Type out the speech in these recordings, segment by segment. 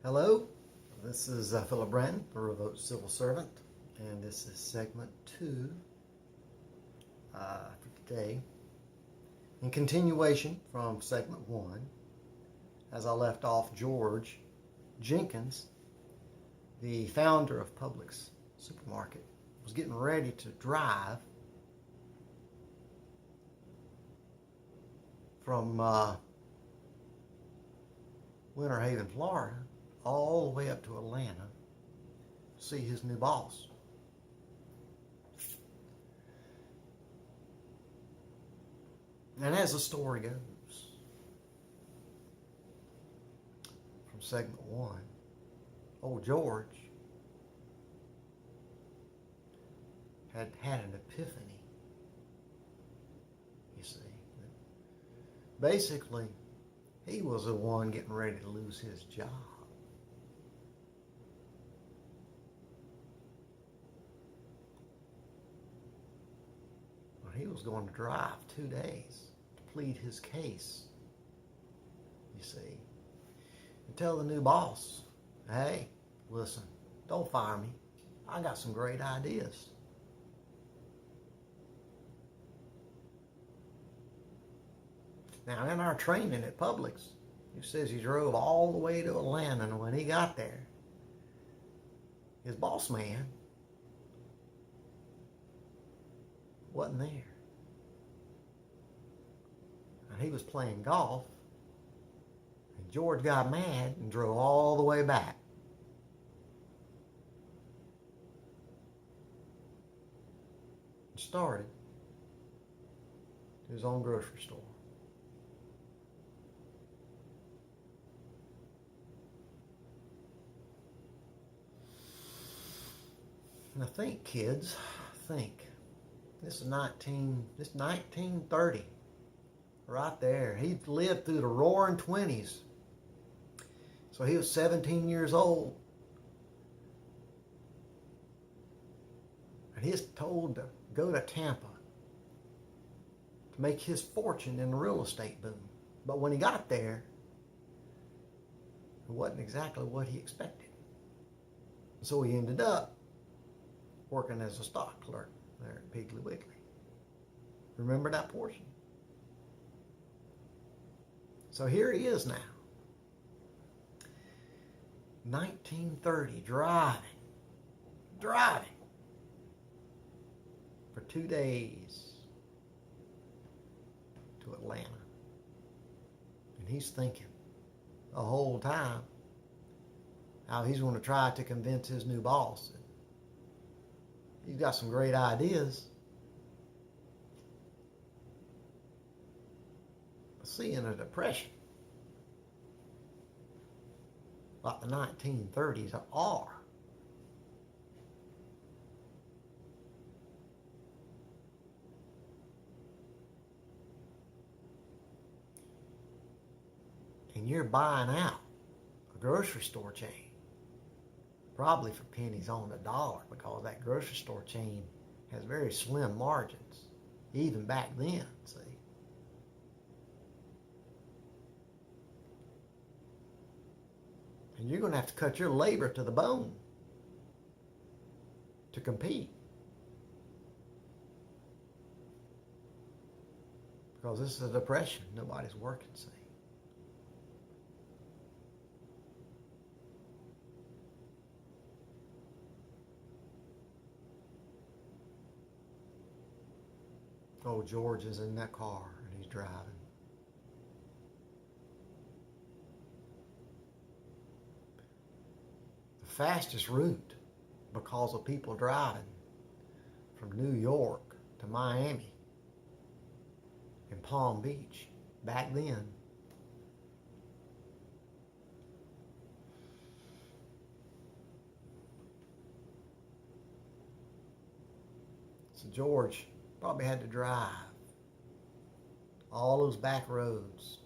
Hello, this is Philip Branton, the Revoked Civil Servant, and this is segment 2 for today. In continuation from segment 1, as I left off, George Jenkins, the founder of Publix supermarket, was getting ready to drive from Winter Haven, Florida, all the way up to Atlanta to see his new boss. And as the story goes, from segment 1, old George had had an epiphany, you see. Basically, he was the one getting ready to lose his job. But he was going to drive 2 days to plead his case, you see, and tell the new boss, hey, listen, don't fire me. I got some great ideas. Now, in our training at Publix, he says he drove all the way to Atlanta, and when he got there, his boss man wasn't there. And he was playing golf, and George got mad and drove all the way back. And started his own grocery store. Now think, kids, think. This is 1930, right there. He lived through the roaring 20s. So he was 17 years old. And he's told to go to Tampa to make his fortune in the real estate boom. But when he got there, it wasn't exactly what he expected. So he ended up working as a stock clerk there at Piggly Wiggly. Remember that portion? So here he is now. 1930, driving for 2 days to Atlanta. And he's thinking the whole time how he's going to try to convince his new boss. He's got some great ideas. See, in a depression, like the 1930s are, and you're buying out a grocery store chain, probably for pennies on the dollar, because that grocery store chain has very slim margins, even back then, see. And you're going to have to cut your labor to the bone to compete. Because this is a depression. Nobody's working, see. Oh, George is in that car and he's driving. The fastest route, because of people driving from New York to Miami and Palm Beach back then, so George probably had to drive all those back roads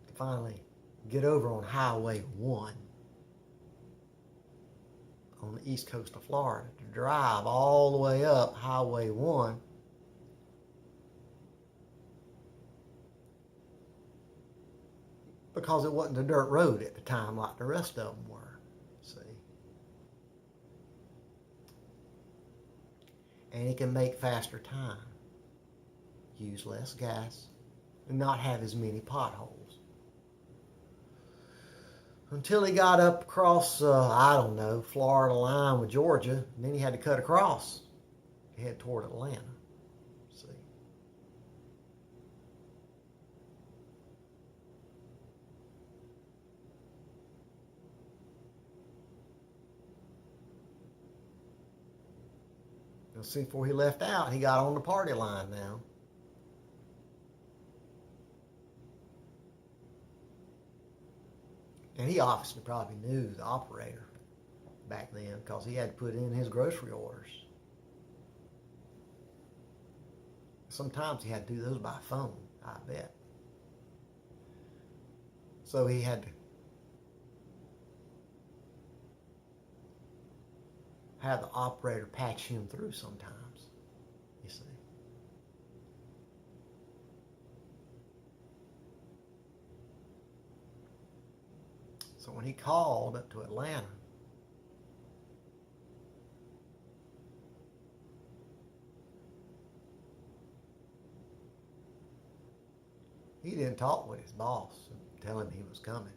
to finally get over on Highway 1 on the east coast of Florida, to drive all the way up Highway 1 because it wasn't a dirt road at the time like the rest of them were. See? And he can make faster time, use less gas, and not have as many potholes. Until he got up across, I don't know, Florida line with Georgia, and then he had to cut across to head toward Atlanta. See? Now, see, before he left out, he got on the party line now. And he obviously probably knew the operator back then because he had to put in his grocery orders. Sometimes he had to do those by phone, I bet. So he had to have the operator patch him through sometimes, you see. So when he called up to Atlanta, he didn't talk with his boss and tell him he was coming.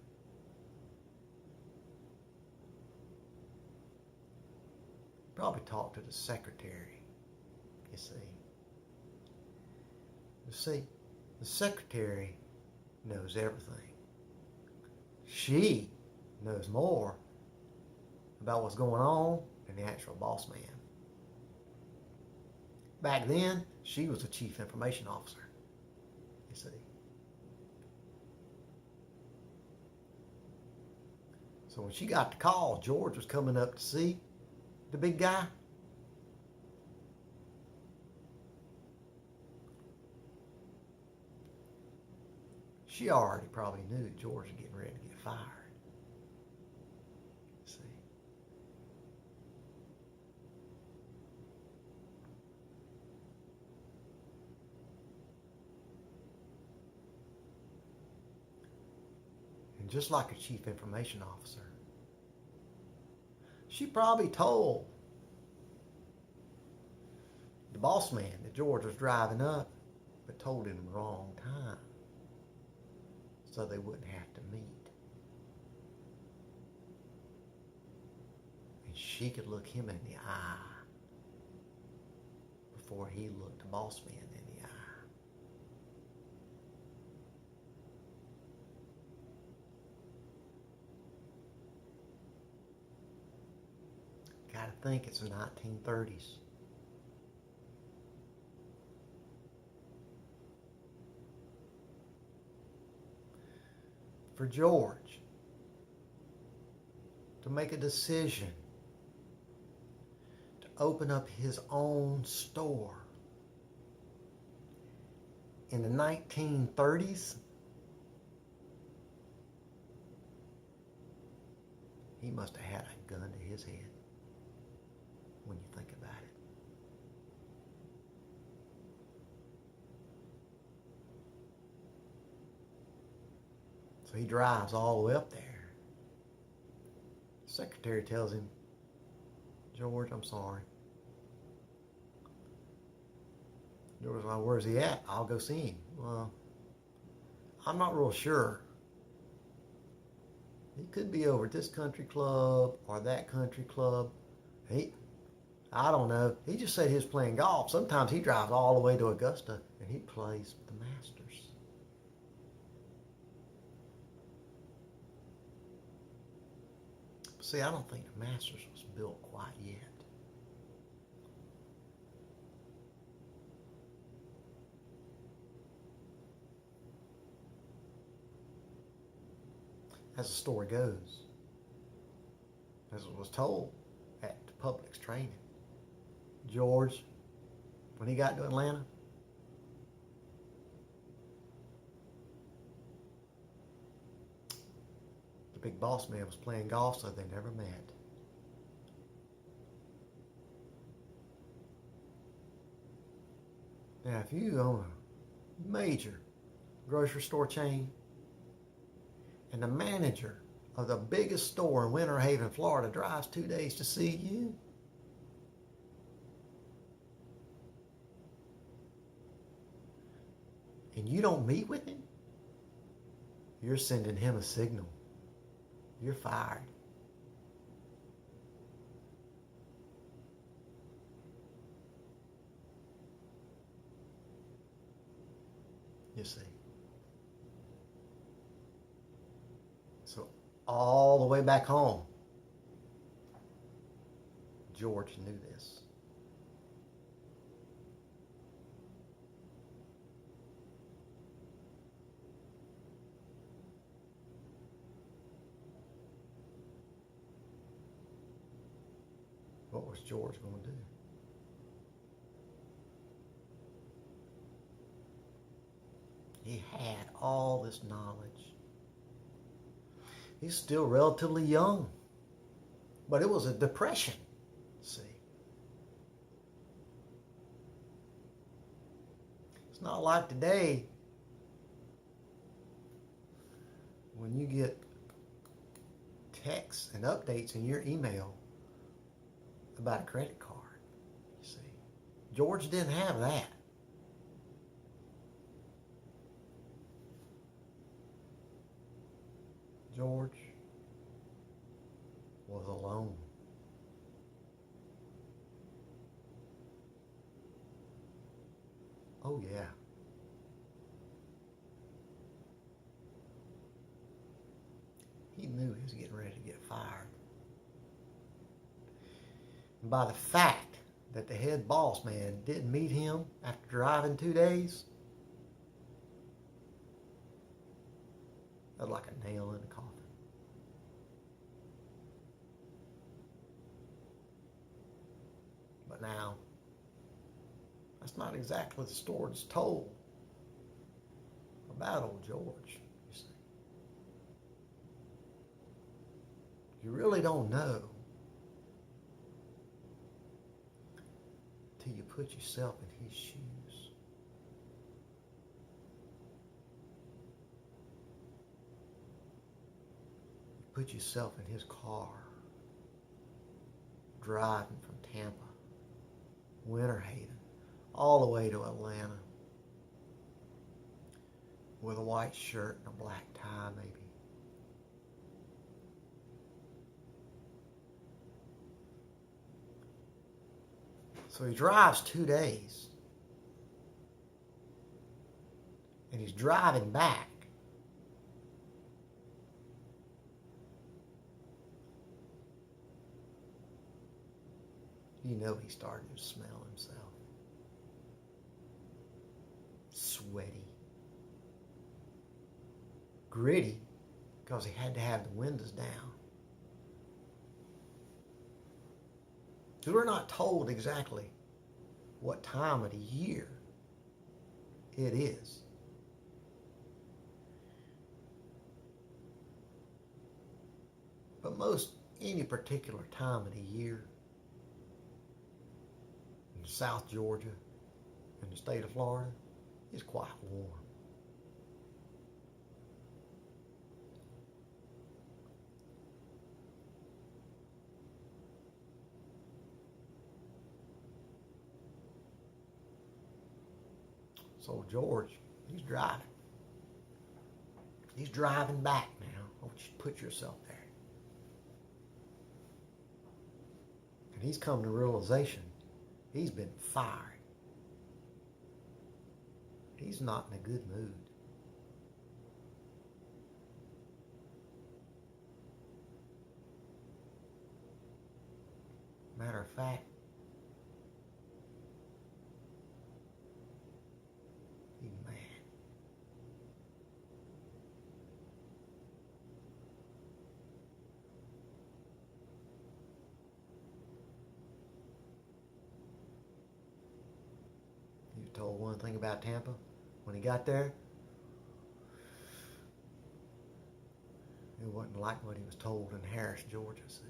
Probably talked to the secretary, you see. You see, the secretary knows everything. She knows more about what's going on than the actual boss man. Back then, she was the chief information officer, you see. So when she got the call, George was coming up to see the big guy. She already probably knew George was getting ready to get fired. See? And just like a chief information officer, she probably told the boss man that George was driving up, but told him the wrong time so they wouldn't have to meet. And she could look him in the eye before he looked the boss man in the eye. Gotta think it's the 1930s. For George to make a decision to open up his own store in the 1930s, he must have had a gun to his head when you think about it. So he drives all the way up there. The secretary tells him, George, I'm sorry. George's like, where's he at? I'll go see him. Well, I'm not real sure. He could be over at this country club or that country club. I don't know. He just said he was playing golf. Sometimes he drives all the way to Augusta and he plays with the Masters. See, I don't think the Masters was built quite yet. As the story goes, as it was told at the Publix training, George, when he got to Atlanta, the big boss man was playing golf, so they never met. Now, if you own a major grocery store chain And the manager of the biggest store in Winter Haven, Florida, drives 2 days to see you. And you don't meet with him? You're sending him a signal. You're fired. You see. So all the way back home, George knew this. What was George going to do? He had all this knowledge. He's still relatively young, but it was a depression, see. It's not like today when you get texts and updates in your email about a credit card, you see. George didn't have that. George was alone. Oh, yeah. He knew he was getting ready to get fired. And by the fact that the head boss man didn't meet him after driving 2 days, that was like a nail in the coffin. But now, that's not exactly the story that's told about old George, you see. You really don't know till you put yourself in his shoes. Put yourself in his car, driving from Tampa, Winter Haven, all the way to Atlanta, with a white shirt and a black tie, maybe. So he drives 2 days, and he's driving back. You know he started to smell himself. Sweaty. Gritty, because he had to have the windows down. Because we're not told exactly what time of the year it is. But most any particular time of the year in South Georgia and the state of Florida is quite warm. So George, he's driving. He's driving back now. I want you to put yourself there. And he's come to realization he's been fired. He's not in a good mood. Matter of fact, he's mad. He was told one thing about Tampa. When he got there, it wasn't like what he was told in Harris, Georgia, see.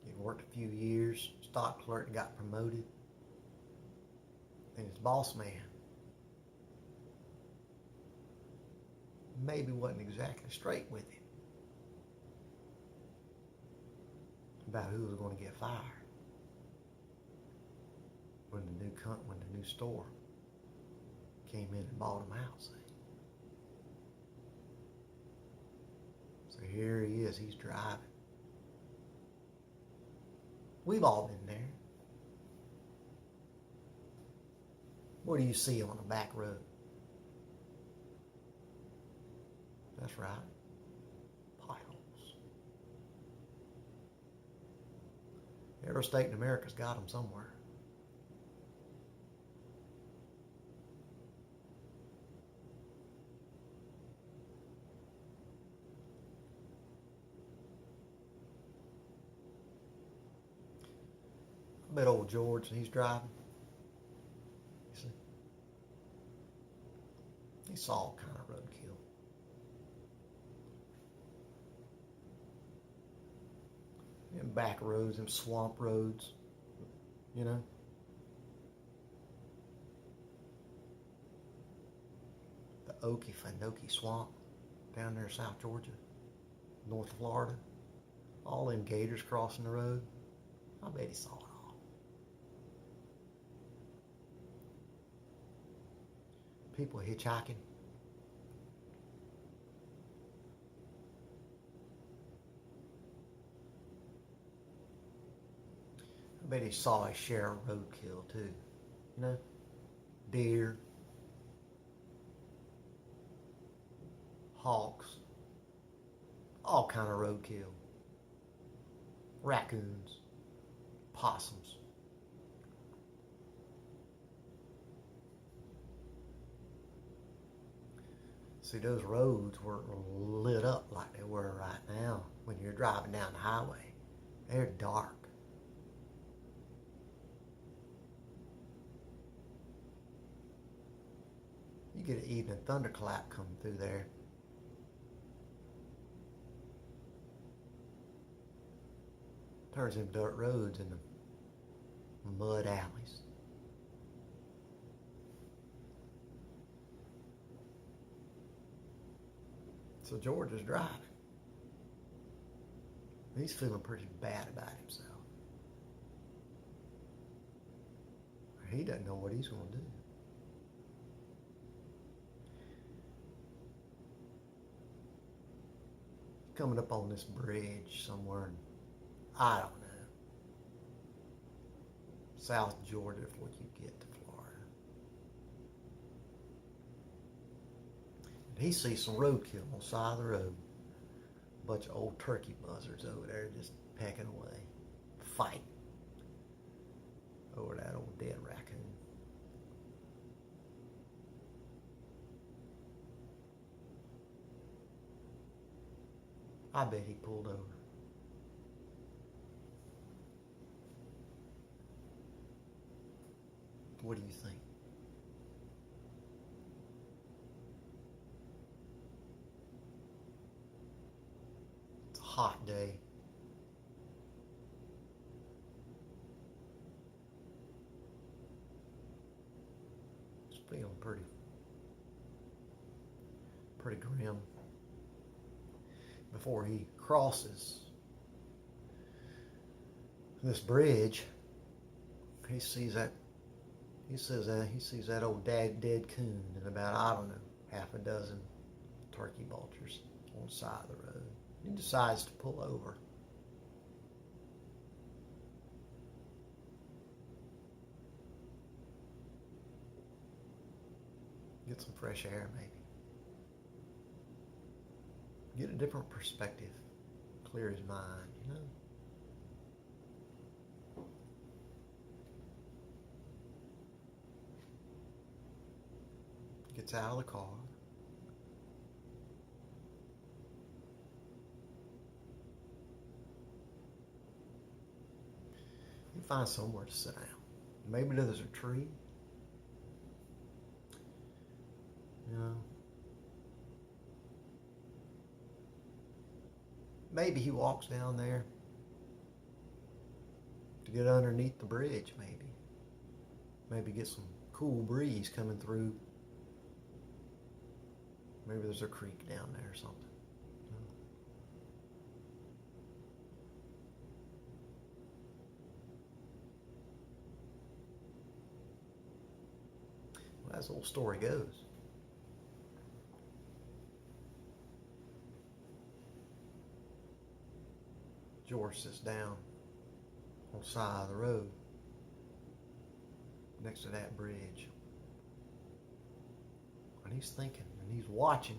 He worked a few years, stock clerk got promoted. And his boss man maybe wasn't exactly straight with him about who was going to get fired when the new store came in and bought him out. See? So here he is, he's driving. We've all been there. What do you see on the back road? That's right, potholes. Every state in America's got them somewhere. I bet old George, he's driving. You see? He saw all kind of roadkill. Them back roads, them swamp roads, you know. The Okefenokee Swamp down there in South Georgia, North Florida. All them gators crossing the road. I bet he saw it all. People hitchhiking. I bet he saw a share of roadkill too. You know, deer, hawks, all kind of roadkill. Raccoons, possums. See, those roads weren't lit up like they were right now when you're driving down the highway. They're dark. You get an evening thunderclap coming through there. Turns them dirt roads into mud alleys. So George is driving. He's feeling pretty bad about himself. He doesn't know what he's going to do. Coming up on this bridge somewhere, I don't know, South Georgia before you get to Florida. And he sees some roadkill on the side of the road. A bunch of old turkey buzzards over there just pecking away, fighting over that old dead raccoon. I bet he pulled over. What do you think? It's a hot day. It's feeling pretty grim. Before he crosses this bridge, he sees that old dead coon and about, I don't know, half a dozen turkey vultures on the side of the road. He decides to pull over. Get some fresh air, maybe. Get a different perspective. Clear his mind, you know. Gets out of the car. He finds somewhere to sit down. Maybe there's a tree. You know. Maybe he walks down there, to get underneath the bridge, maybe. Maybe get some cool breeze coming through. Maybe there's a creek down there or something. Well, as the old story goes, George sits down on the side of the road next to that bridge. And he's thinking, and he's watching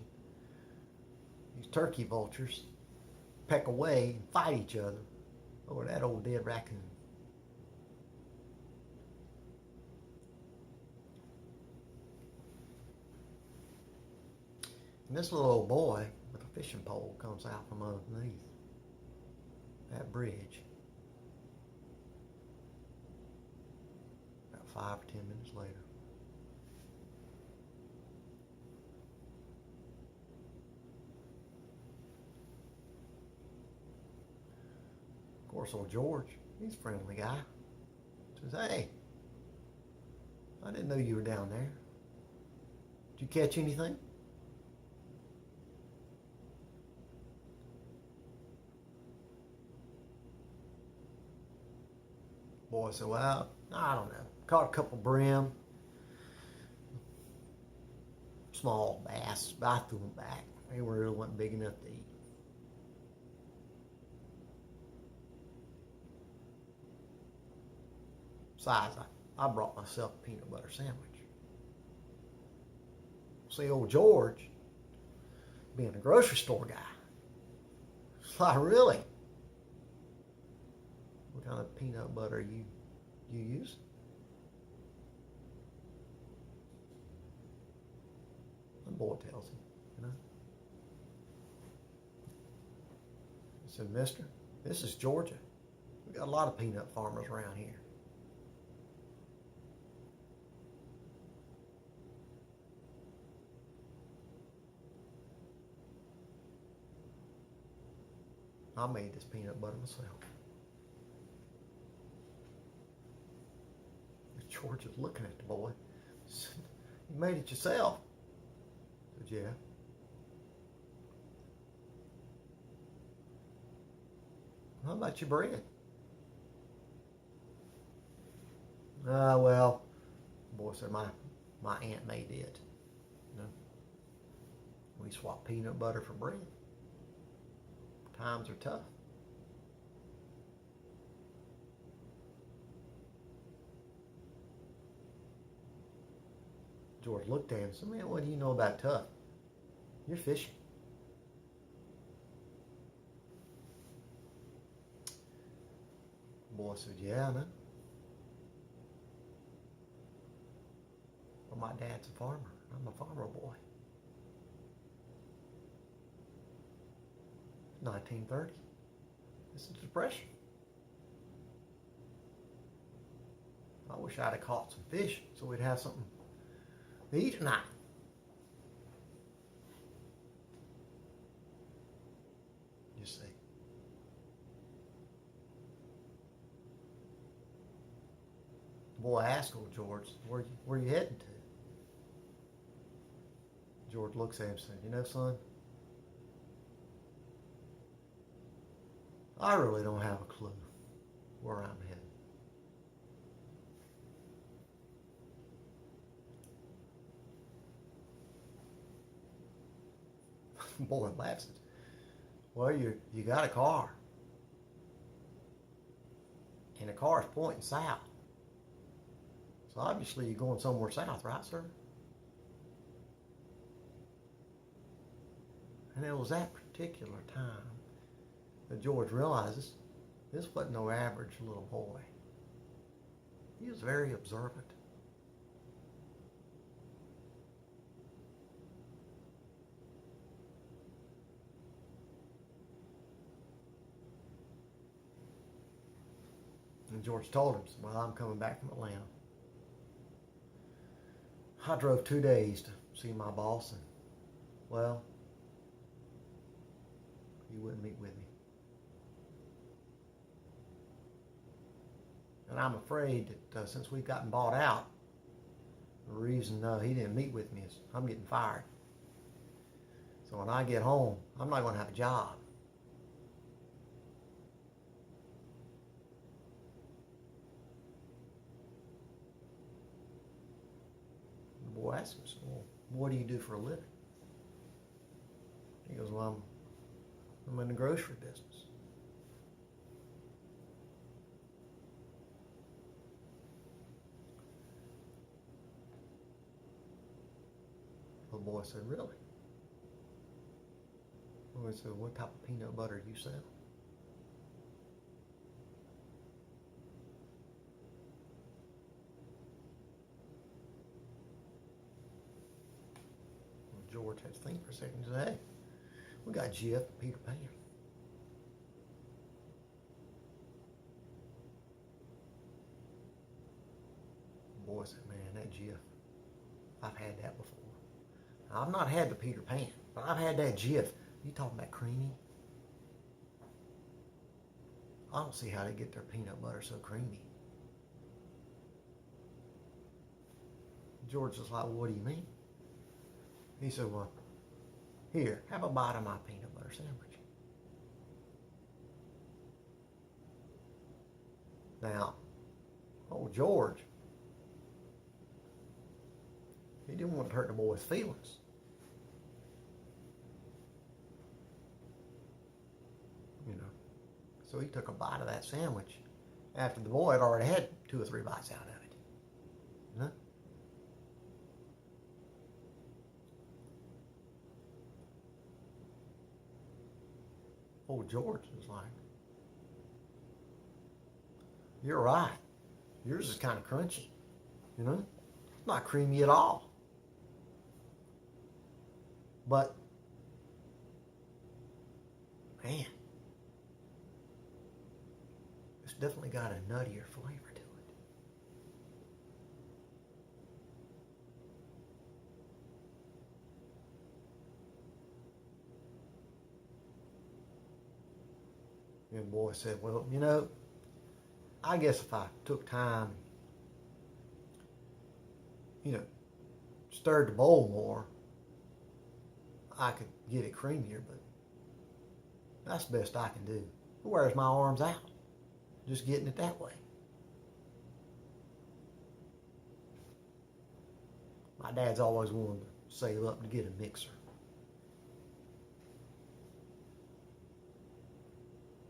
these turkey vultures peck away and fight each other over that old dead raccoon. And this little old boy with a fishing pole comes out from underneath that bridge about 5 or 10 minutes later. Of course, old George, he's a friendly guy. Says, "Hey, I didn't know you were down there. Did you catch anything?" Boy said, "Well, I don't know. Caught a couple brim, small bass, but I threw them back. They really weren't big enough to eat." Besides, I brought myself a peanut butter sandwich. See, old George, being a grocery store guy, it's like, really? What kind of peanut butter you use? The boy tells him, you know. He said, "Mister, this is Georgia. We got a lot of peanut farmers around here. I made this peanut butter myself." George is looking at the boy. He said, "You made it yourself?" I said, "Yeah." "How about your bread?" Well," the boy said, my Aunt made it. You know, we swap peanut butter for bread. Times are tough. George looked at him and said, "Man, what do you know about tough? You're fishing." The boy said, "Yeah, I know. Well, my dad's a farmer. I'm a farmer boy." 1930. This is the Depression. I wish I'd have caught some fish so we'd have something to eat tonight. You see. The boy asked old George, where you heading to?" George looks at him and said, "You know, son, I really don't have a clue where I'm headed." The boy laughs and says, "Well, you got a car. And the car's pointing south. So obviously you're going somewhere south, right, sir?" And it was that particular time that George realizes this wasn't no average little boy. He was very observant. And George told him, "Well, I'm coming back from Atlanta. I drove 2 days to see my boss, and, well, he wouldn't meet with me." And I'm afraid that since we've gotten bought out, the reason he didn't meet with me is I'm getting fired. So when I get home, I'm not going to have a job. The boy asked me, well, what do you do for a living? He goes, well, I'm in the grocery business. The boy said, really? The boy said, what type of peanut butter do you sell? Well, George had to think for a second and said, hey, we got Jif and Peter Pan. The boy said, man, that Jif, I've had that before. Now, I've not had the Peter Pan, but I've had that Jif. You talking about creamy? I don't see how they get their peanut butter so creamy. George was like, well, what do you mean? He said, well, here, have a bite of my peanut butter sandwich. Now, old George, he didn't want to hurt the boy's feelings. You know, so he took a bite of that sandwich after the boy had already had 2 or 3 bites out of it. You know? Old George was like, you're right. Yours is kind of crunchy. You know? It's not creamy at all. But, man, it's definitely got a nuttier flavor to it. And the boy said, well, you know, I guess if I took time, you know, stirred the bowl more, I could get it creamier, but that's the best I can do. It wears my arms out, just getting it that way. My dad's always wanted to save up to get a mixer.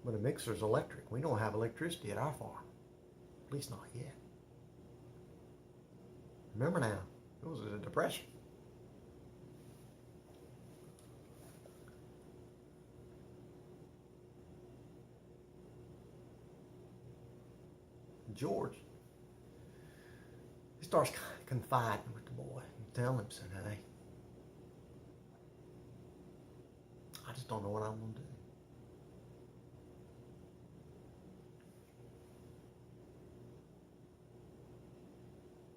But a mixer's electric. We don't have electricity at our farm. At least not yet. Remember now, it was a depression. George, he starts confiding with the boy and telling him, said, hey, I just don't know what I'm going to do.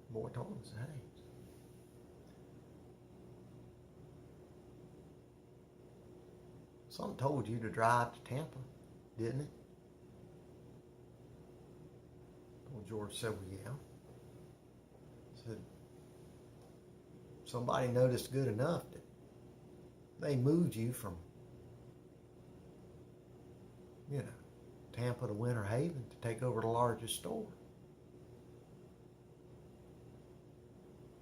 The boy told him, said, hey, something told you to drive to Tampa, didn't it? Well, George said, well, yeah. Said, somebody noticed good enough that they moved you from, you know, Tampa to Winter Haven to take over the largest store.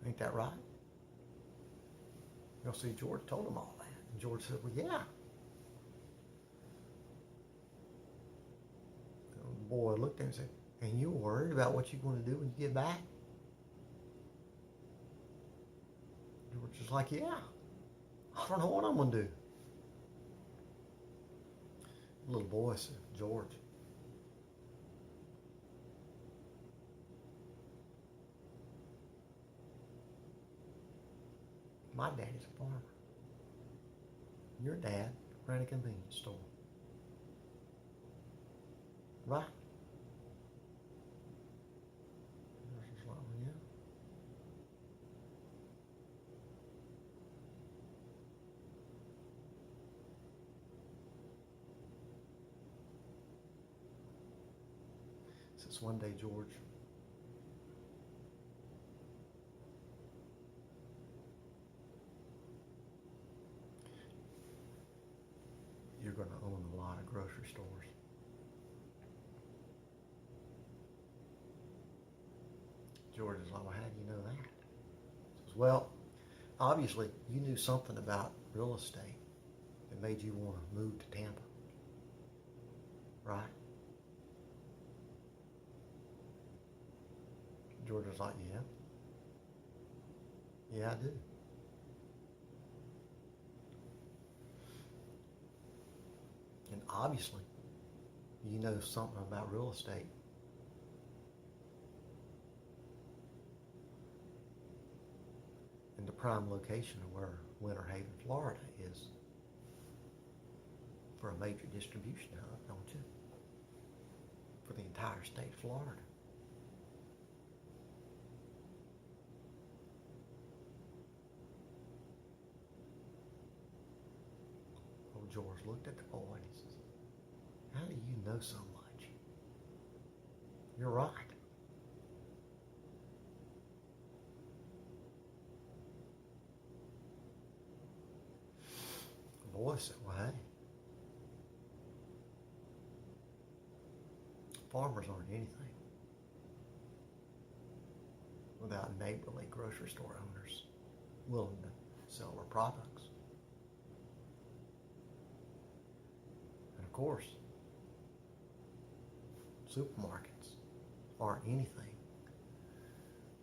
Ain't that right? You'll see, George told him all that. And George said, well, yeah. The boy looked at him and said, and you worried about what you're going to do when you get back? George was like, yeah. I don't know what I'm going to do. The little boy said, George, my daddy's a farmer. Your dad ran a convenience store. Right? Like, well, yeah. Says, one day, George, you're going to own a lot of grocery stores. George is like, well, how do you know that? He says, well, obviously you knew something about real estate that made you want to move to Tampa, right? George was like, yeah, I do. And obviously, you know something about real estate in the prime location of where Winter Haven, Florida is for a major distribution hub, don't you? For the entire state of Florida. Old George looked at the boy and he says, how do you know so much? You're right. The boy said, well, hey, farmers aren't anything without neighborly grocery store owners willing to sell their products. And of course, supermarkets aren't anything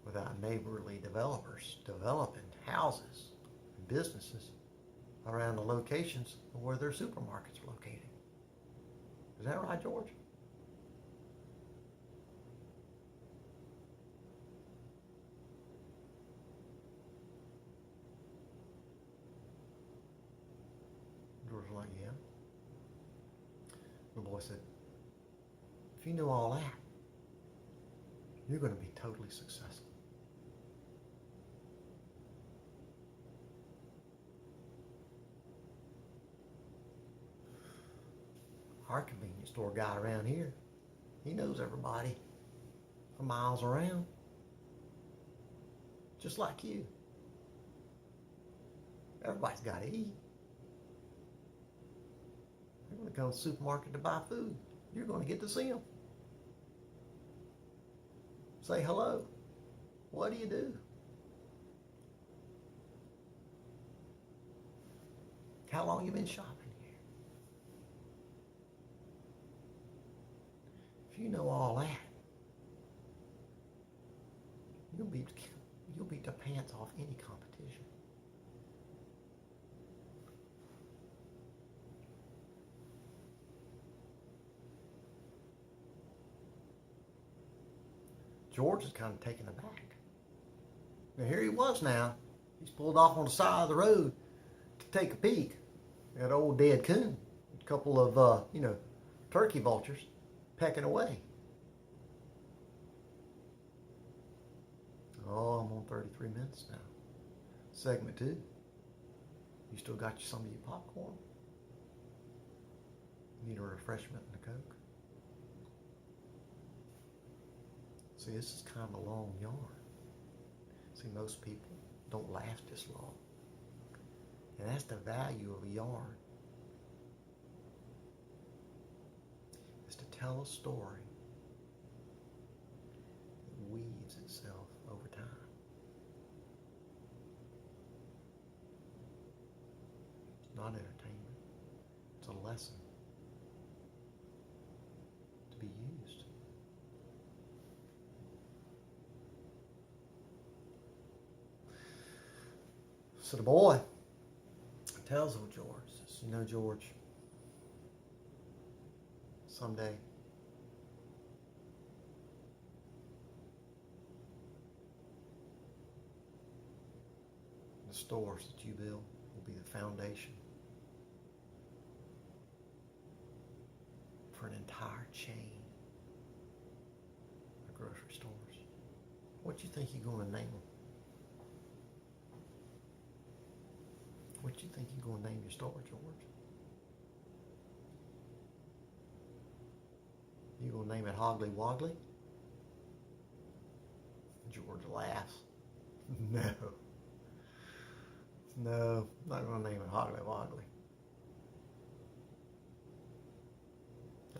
without neighborly developers developing houses and businesses around the locations where their supermarkets are located. Is that right, George? George was like, yeah. The boy said, if you know all that, you're going to be totally successful. Our convenience store guy around here, he knows everybody for miles around, just like you. Everybody's got to eat. They're going to go to the supermarket to buy food. You're going to get to see them. Say hello. What do you do? How long you been shopping here? If you know all that, you'll beat the pants off any competition. George is kind of taken aback. Now here he was now. He's pulled off on the side of the road to take a peek at old dead coon. A couple of, turkey vultures pecking away. Oh, I'm on 33 minutes now. Segment 2. You still got some of your popcorn? Need a refreshment and a Coke? See, this is kind of a long yarn. See, most people don't last this long. And that's the value of a yarn. Is to tell a story that weaves itself over time. It's not entertainment. It's a lesson to be used. So the boy tells old George, says, you know, George, someday the stores that you build will be the foundation for an entire chain of grocery stores. What do you think you're going to name them? What do you think you're going to name your store, George? You going to name it Hoggly Woggly? George laughs. No. No, I'm not going to name it Hoggly Woggly.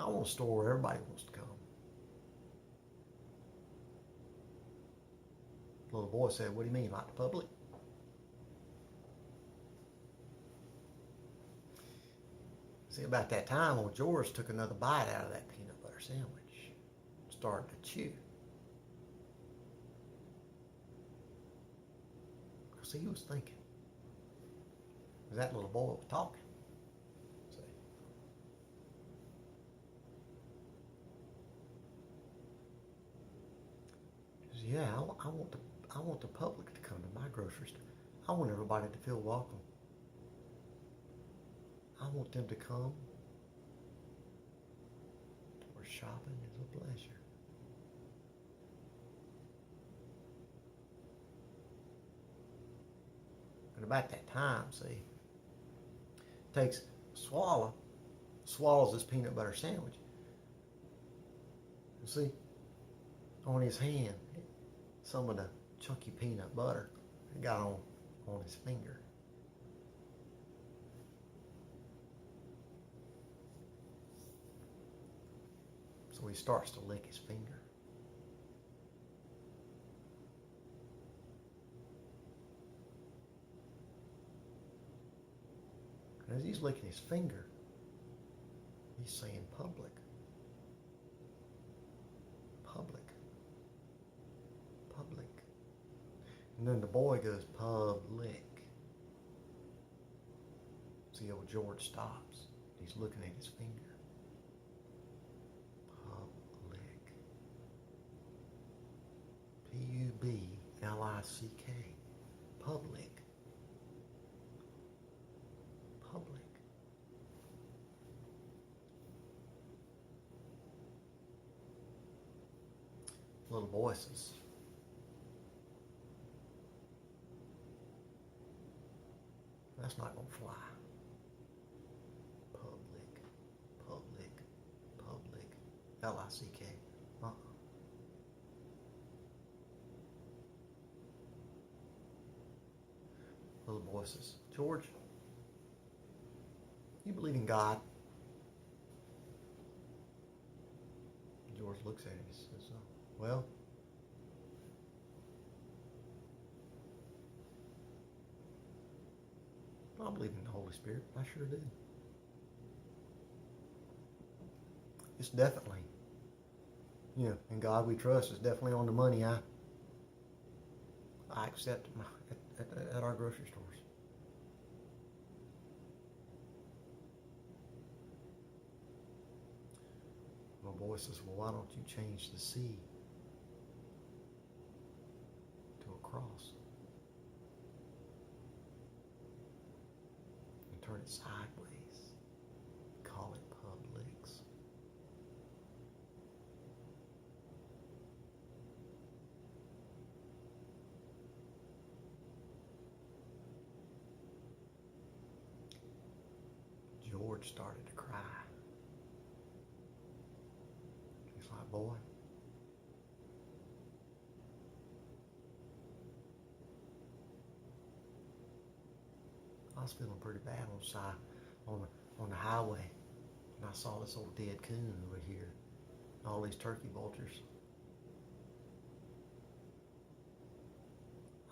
I want a store where everybody wants to come. The little boy said, what do you mean, like the Publix? See, about that time, old George took another bite out of that peanut butter sandwich. Started to chew. Because he was thinking. That little boy was talking. See? He said, yeah, I want the public to come to my grocery store. I want everybody to feel welcome. I want them to come where shopping is a pleasure. And about that time, see, takes swallows this peanut butter sandwich. You see, on his hand, some of the chunky peanut butter got on his finger. So he starts to lick his finger. And as he's licking his finger, he's saying public. Public. Public. And then the boy goes, public. See, old George stops. He's looking at his finger. Public. P-U-B-L-I-C-K. Public. Public. Little voices. That's not going to fly. Public, public, public, L-I-C-K. Little voices. George, you believe in God? George looks at him and says, well, I believe in the Holy Spirit. I sure do. It's definitely, in God we trust. It's definitely on the money I accept at our grocery stores. My boy says, well, why don't you change the C to a cross and turn it sideways? Call it Publix. George started to cry. He's like, boy, I was feeling pretty bad on the highway, and I saw this old dead coon over here, all these turkey vultures.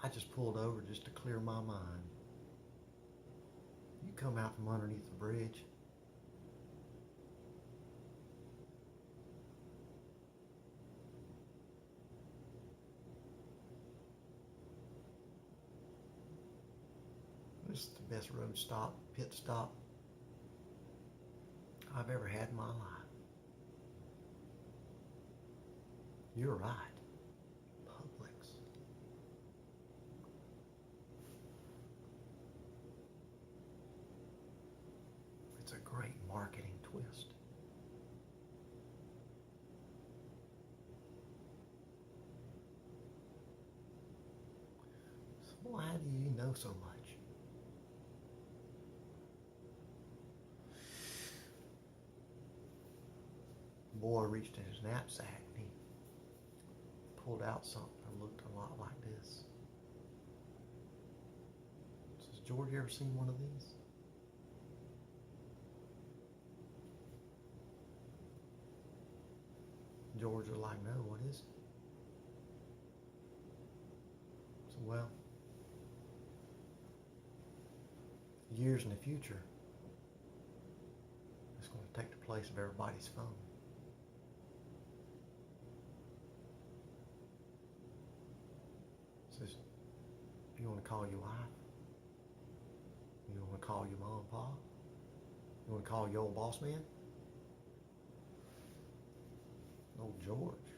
I just pulled over just to clear my mind. You come out from underneath the bridge. This is the best road stop, pit stop I've ever had in my life. You're right. Publix. It's a great marketing twist. So why do you know so much? The boy reached in his knapsack and he pulled out something that looked a lot like this. Has George ever seen one of these? George was like, no, what is it? So, well, years in the future, it's going to take the place of everybody's phone. It says, you want to call your wife? You want to call your mom and pop? You want to call your old boss man? Old George,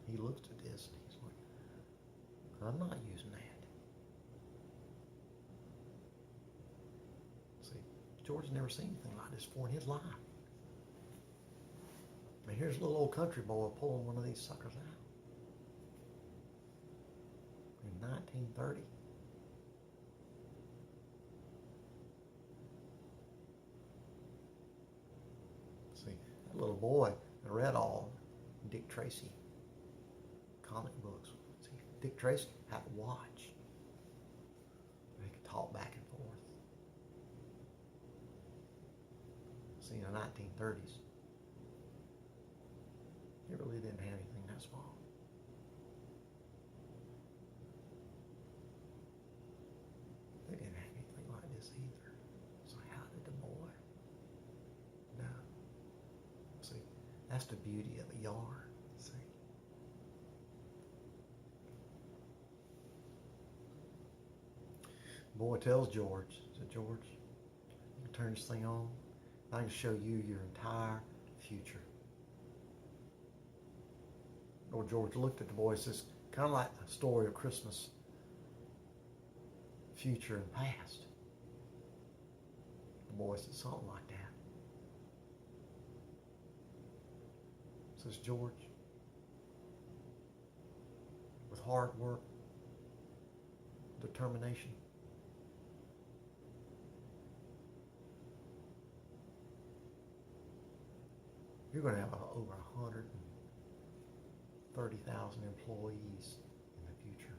he looks at this and he's like, I'm not using that. See, George's never seen anything like this before in his life. I mean, here's a little old country boy pulling one of these suckers out. In 1930. See, that little boy read all Dick Tracy comic books. See, Dick Tracy had a watch. They could talk back and forth. See, in the 1930s, it really didn't have anything that small. They didn't have anything like this either. So how did the boy know? See, that's the beauty of a yarn. See? The boy tells George, said, George, you can turn this thing on. I can show you your entire future. Old George looked at the boy and says, kind of like the story of Christmas, future and past. The boy said something like that. Says, George, with hard work, determination, you're going to have over 130,000 employees in the future.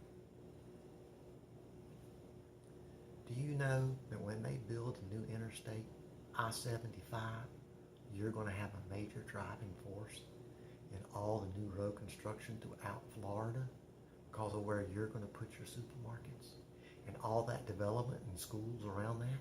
Do you know that when they build a new interstate, I-75, you're going to have a major driving force in all the new road construction throughout Florida because of where you're going to put your supermarkets and all that development and schools around that?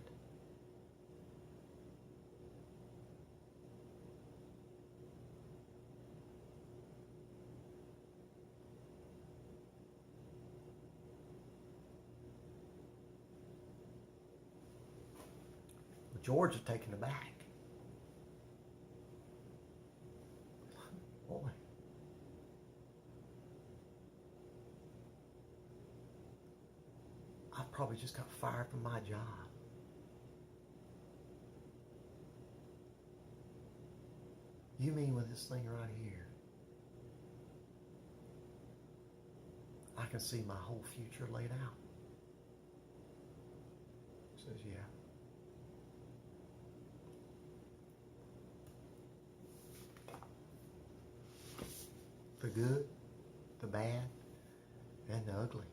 George is taken aback. Boy. I probably just got fired from my job. You mean with this thing right here, I can see my whole future laid out? He says, yeah. The good, the bad, and the ugly.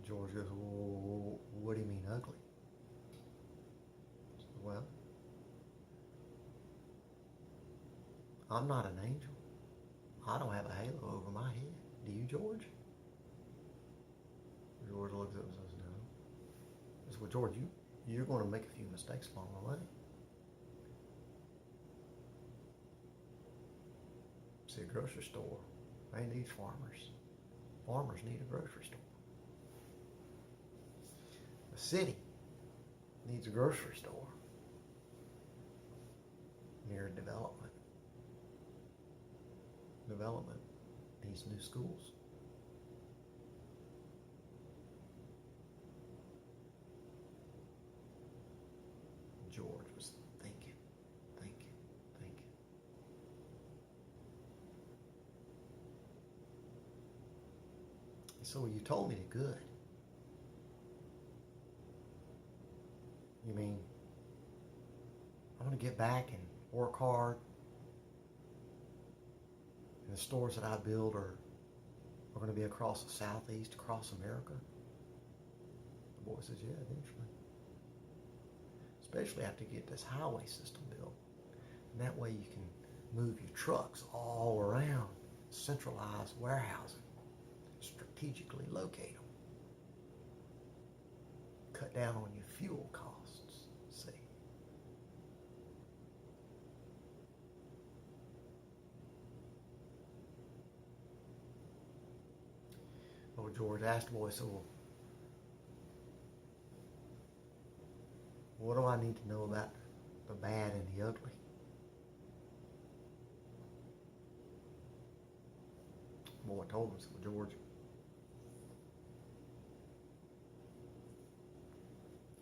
George goes, well, what do you mean ugly? Well, I'm not an angel. I don't have a halo over my head. Do you, George? George looks up and says, no. I said, well, George, you're going to make a few mistakes along the way. See, a grocery store, they need farmers. Farmers need a grocery store. The city needs a grocery store near development. Development needs new schools. George was thinking. So you told me the good. You mean I'm going to get back and work hard the stores that I build are going to be across the Southeast, across America? The boy says, yeah, eventually. Especially after you get this highway system built. And that way you can move your trucks all around, centralized warehousing, strategically locate them. Cut down on your fuel costs, see. Old George asked the boy, so what do I need to know about the bad and the ugly? The boy told him, so George,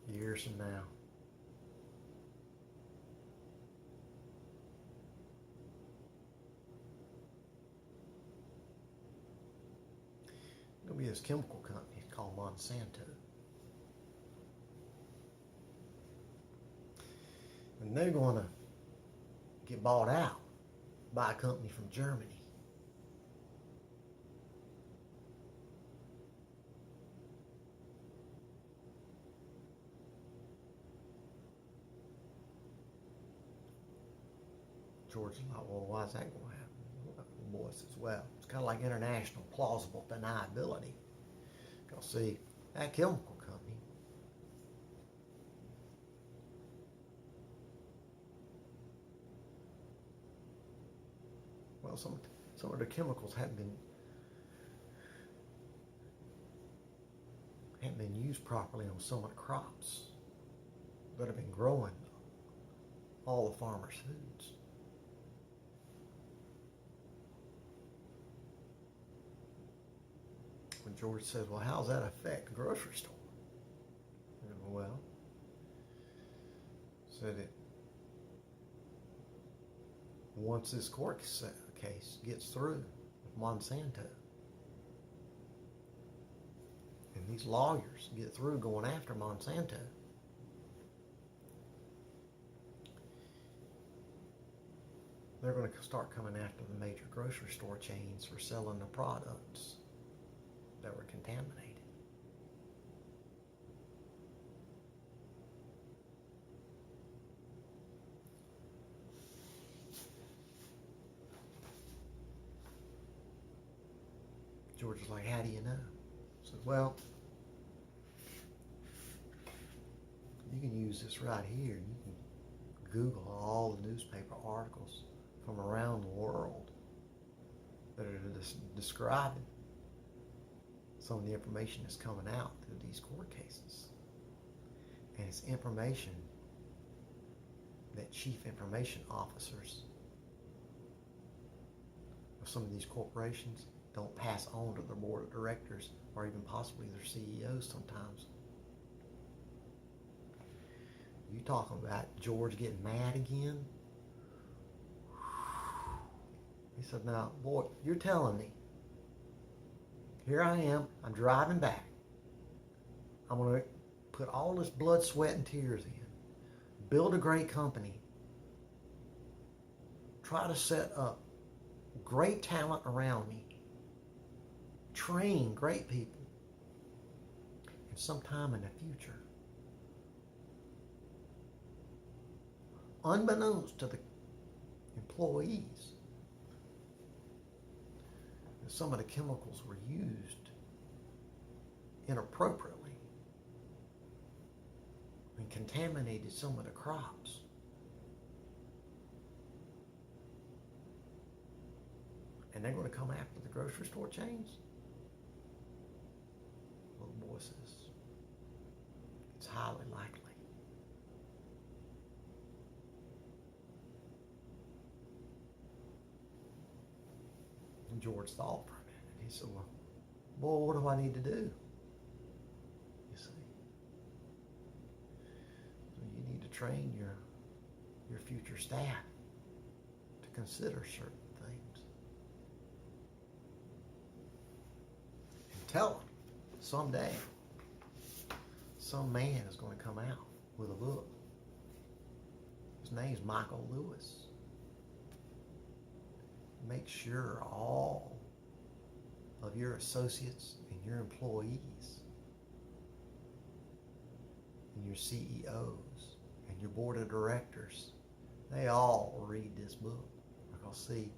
years from now, there'll be this chemical company called Monsanto. And they're going to get bought out by a company from Germany. George is like, well, why is that going to happen? The boy says, well, it's kind of like international plausible deniability. You'll see, that chemical company, well, some of the chemicals haven't been used properly on some of the crops that have been growing all the farmers' foods. When George says, well, how does that affect the grocery store? Well, said it, once this court case gets through with Monsanto, and these lawyers get through going after Monsanto, they're going to start coming after the major grocery store chains for selling the products that were contaminated. George was like, how do you know? I said, well, you can use this right here. You can Google all the newspaper articles from around the world that are describing some of the information that's coming out through these court cases. And it's information that chief information officers of some of these corporations don't pass on to their board of directors or even possibly their CEOs sometimes. You talking about George getting mad again? He said, now, boy, you're telling me. Here I am, I'm driving back. I'm going to put all this blood, sweat, and tears in. Build a great company. Try to set up great talent around me. Train great people. And sometime in the future, unbeknownst to the employees, some of the chemicals were used inappropriately and contaminated some of the crops. And they're going to come after the grocery store chains? Little boy says, it's highly likely. And George thought for a minute. He said, well, boy, what do I need to do? You see, so you need to train your future staff to consider certain things. And tell them someday some man is going to come out with a book. His name's Michael Lewis. make sure all of your associates and your employees and your CEOs and your board of directors, they all read this book. Because see,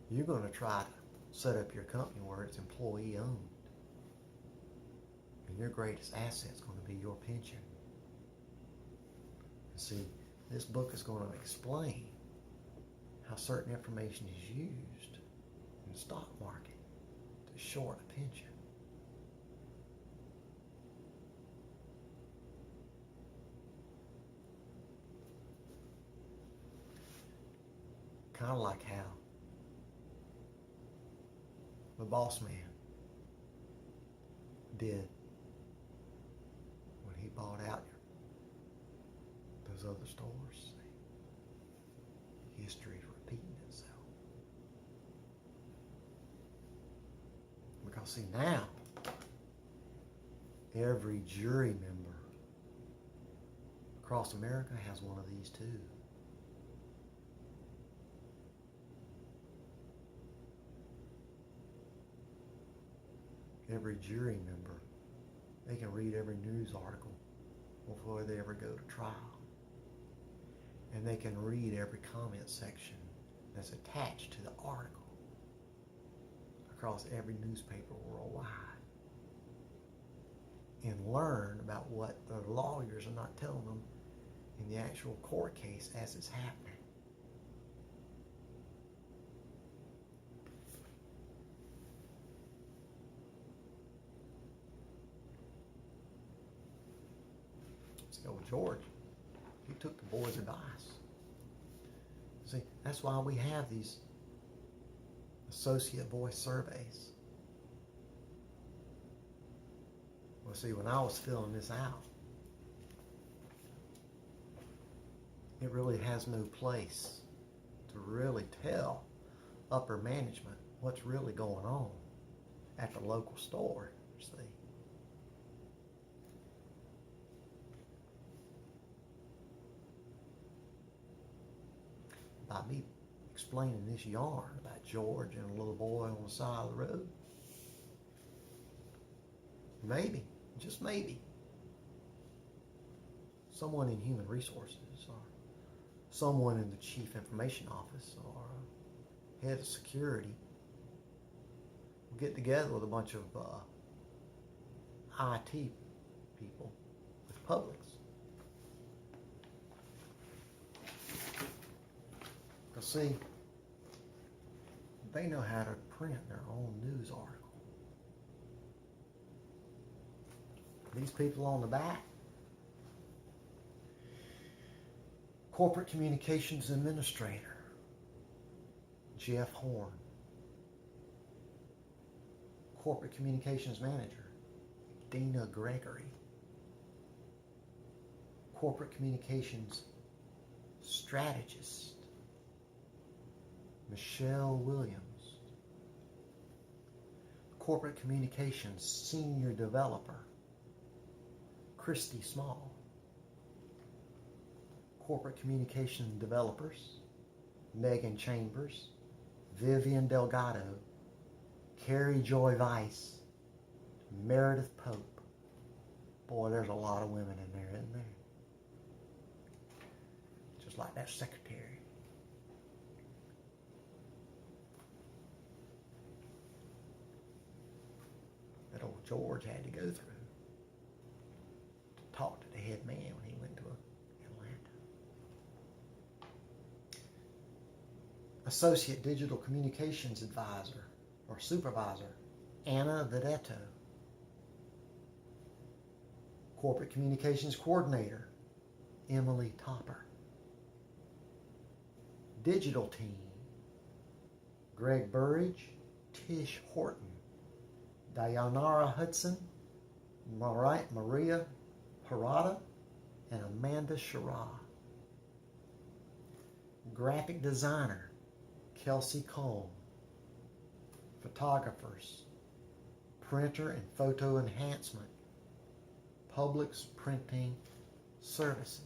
you're going to try to set up your company where it's employee owned. And your greatest asset is going to be your pension. And see, this book is going to explain how certain information is used in the stock market to short a pension. Kind of like how the boss man did when he bought out those other stores. History is repeating itself. Because see, now every jury member across America has one of these too. Every jury member, they can read every news article before they ever go to trial. And they can read every comment section that's attached to the article across every newspaper worldwide and learn about what the lawyers are not telling them in the actual court case as it's happening. Let's go with George. He took the board's advice. See, that's why we have these associate voice surveys. Well, see, when I was filling this out, it really has no place to really tell upper management what's really going on at the local store, see. By me explaining this yarn about George and a little boy on the side of the road, maybe, just maybe, someone in human resources or someone in the chief information office or head of security will get together with a bunch of IT people with Publix. Because see, they know how to print their own news article. These people on the back, Corporate Communications Administrator, Jeff Horn. Corporate Communications Manager, Dina Gregory. Corporate Communications Strategist, Michelle Williams. Corporate Communications Senior Developer, Christy Small. Corporate Communication Developers, Megan Chambers, Vivian Delgado, Carrie Joy Weiss, Meredith Pope. Boy, there's a lot of women in there, isn't there? Just like that secretary. That old George had to go through to talk to the head man when he went to Atlanta. Associate Digital Communications Advisor or Supervisor, Anna Vedetto. Corporate Communications Coordinator, Emily Topper. Digital Team, Greg Burridge, Tish Horton, Dayanara Hudson, Maria Parada, and Amanda Shara. Graphic Designer, Kelsey Cohn. Photographers, Printer and Photo Enhancement, Publix Printing Services.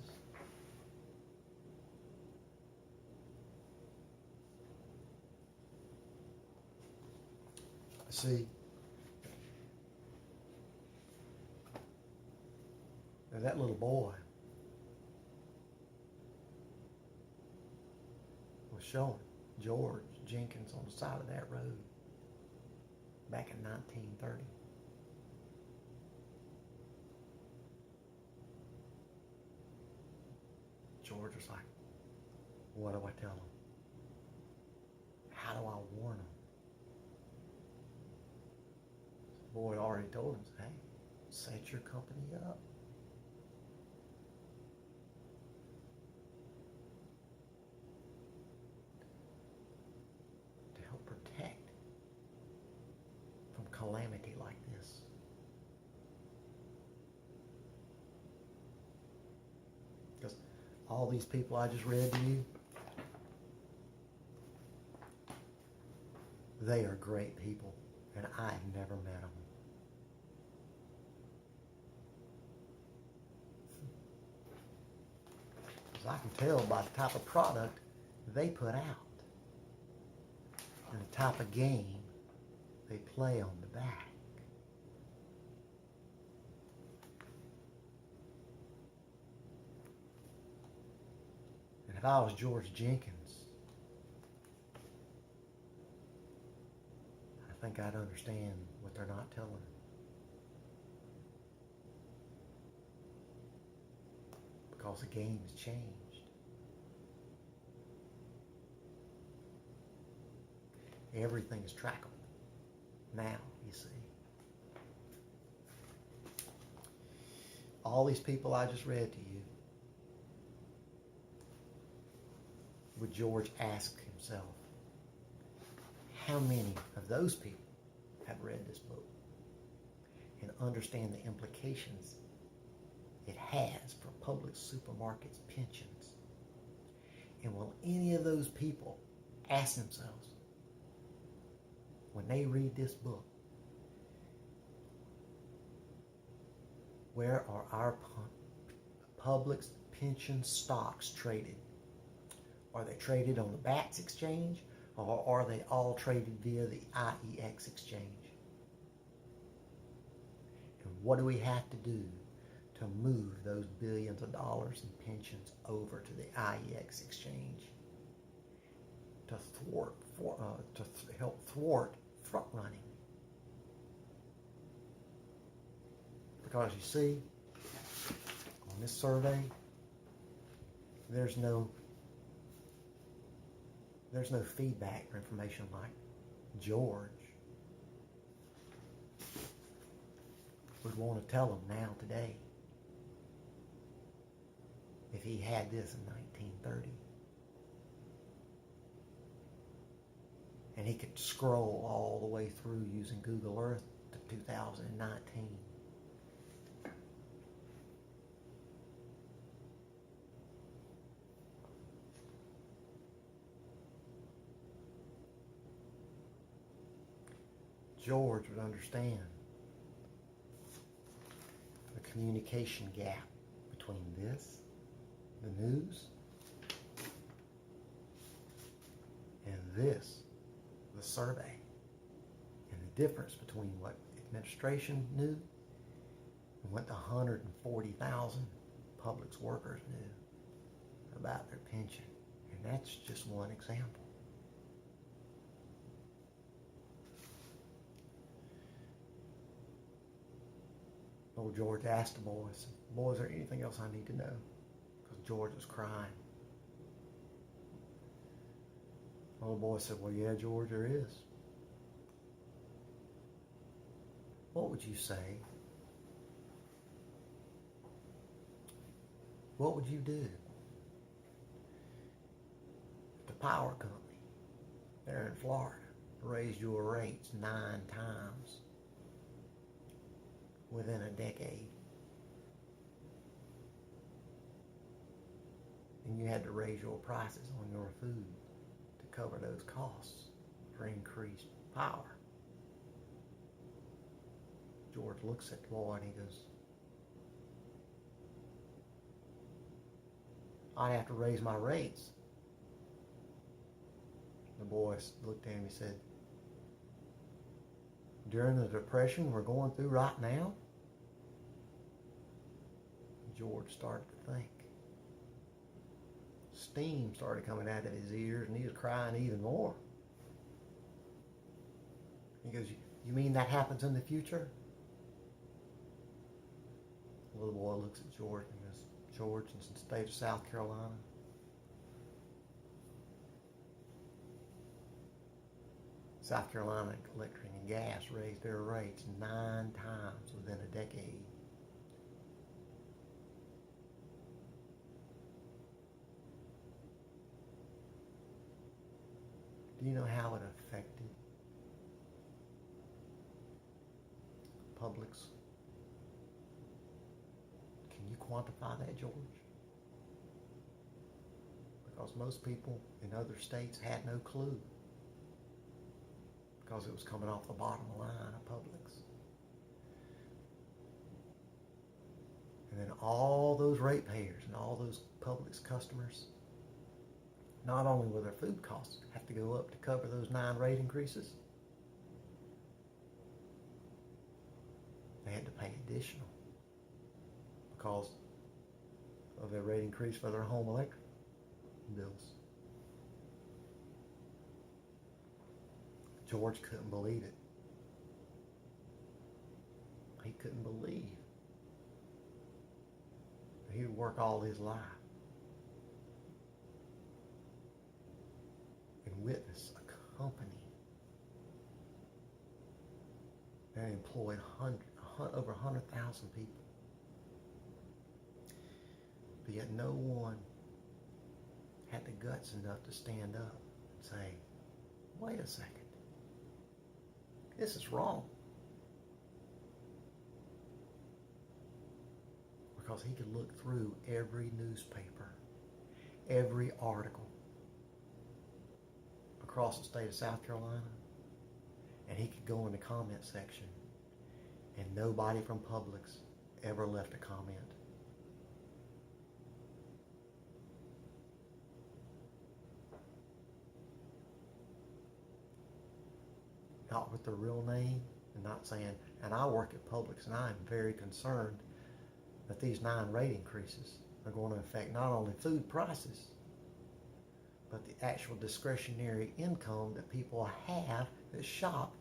See, that little boy was showing George Jenkins on the side of that road back in 1930. George was like, what do I tell him? How do I warn him? The boy already told him, hey, set your company up. To help protect from calamity like this. Because all these people I just read to you, they are great people, and I've never met them. Because I can tell by the type of product they put out and the type of game they play on the back. And if I was George Jenkins, I think I'd understand what they're not telling. Because the game has changed. Everything is trackable now, you see. All these people I just read to you, would George ask himself, how many of those people have read this book and understand the implications it has for Publix supermarkets' pensions? And will any of those people ask themselves, when they read this book, where are our Publix pension stocks traded? Are they traded on the BATS exchange, or are they all traded via the IEX exchange? And what do we have to do to move those billions of dollars in pensions over to the IEX exchange to help thwart front running? Because you see, on this survey, there's no feedback or information like George would want to tell them now today if he had this in 1930. And he could scroll all the way through using Google Earth to 2019. George would understand the communication gap between this, the news, and this, the survey, and the difference between what administration knew and what the 140,000 Publix workers knew about their pension. And that's just one example. Old George asked the boys, boys, is there anything else I need to know? Because George was crying. Old boy said, well, yeah, George, there is. What would you say? What would you do if the power company there in Florida raised your rates 9 times within a decade, and you had to raise your prices on your food to cover those costs for increased power? George looks at the boy and he goes, I'd have to raise my rates. The boy looked at him and said, during the depression we're going through right now? George started to think. Steam started coming out of his ears, and he was crying even more. He goes, "You mean that happens in the future?" The little boy looks at George and goes, "George, it's in the state of South Carolina. South Carolina Electric and Gas raised their rates 9 times within a decade. Do you know how it affected Publix? Can you quantify that, George? Because most people in other states had no clue, because it was coming off the bottom line of Publix. And then all those ratepayers and all those Publix customers, not only will their food costs have to go up to cover those 9 rate increases, they had to pay additional because of their rate increase for their home electric bills. George couldn't believe it. He couldn't believe that he would work all his life and witness a company that employed over 100,000 people, but yet no one had the guts enough to stand up and say, "Wait a second, this is wrong." Because he could look through every newspaper, every article across the state of South Carolina, and he could go in the comment section, and nobody from Publix ever left a comment. Not with their real name, and not saying, "And I work at Publix, and I am very concerned that these 9 rate increases are going to affect not only food prices, but the actual discretionary income that people have that shop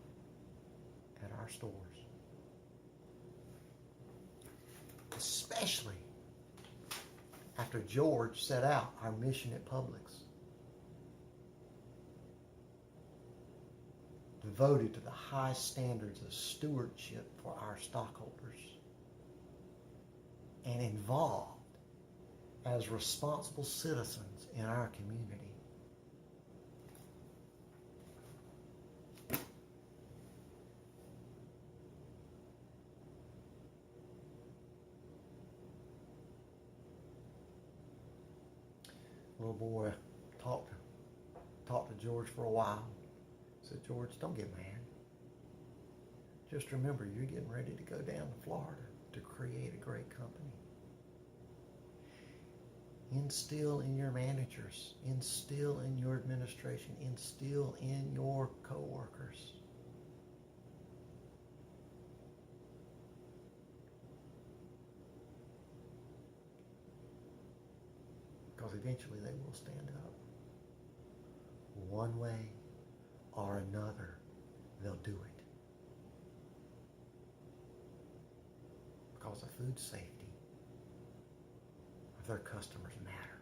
at our stores." Especially after George set out our mission at Publix, devoted to the high standards of stewardship for our stockholders, and involved as responsible citizens in our community. Little boy talked to George for a while. Said, "George, don't get mad. Just remember, you're getting ready to go down to Florida to create a great company. Instill in your managers, instill in your administration, instill in your co-workers because eventually they will stand up. One way or another, they'll do it. Because the food safety of their customers matter."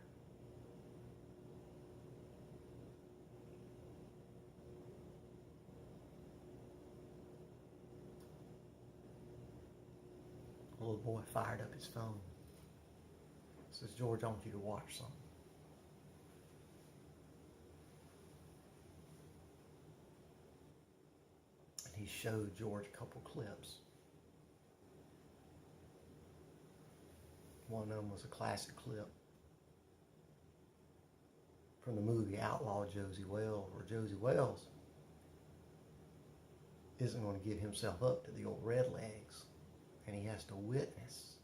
The little boy fired up his phone. Says, "George, I want you to watch something." And he showed George a couple clips. One of them was a classic clip from the movie Outlaw Josie Wells, where Josie Wells isn't going to give himself up to the old redlegs, and he has to witness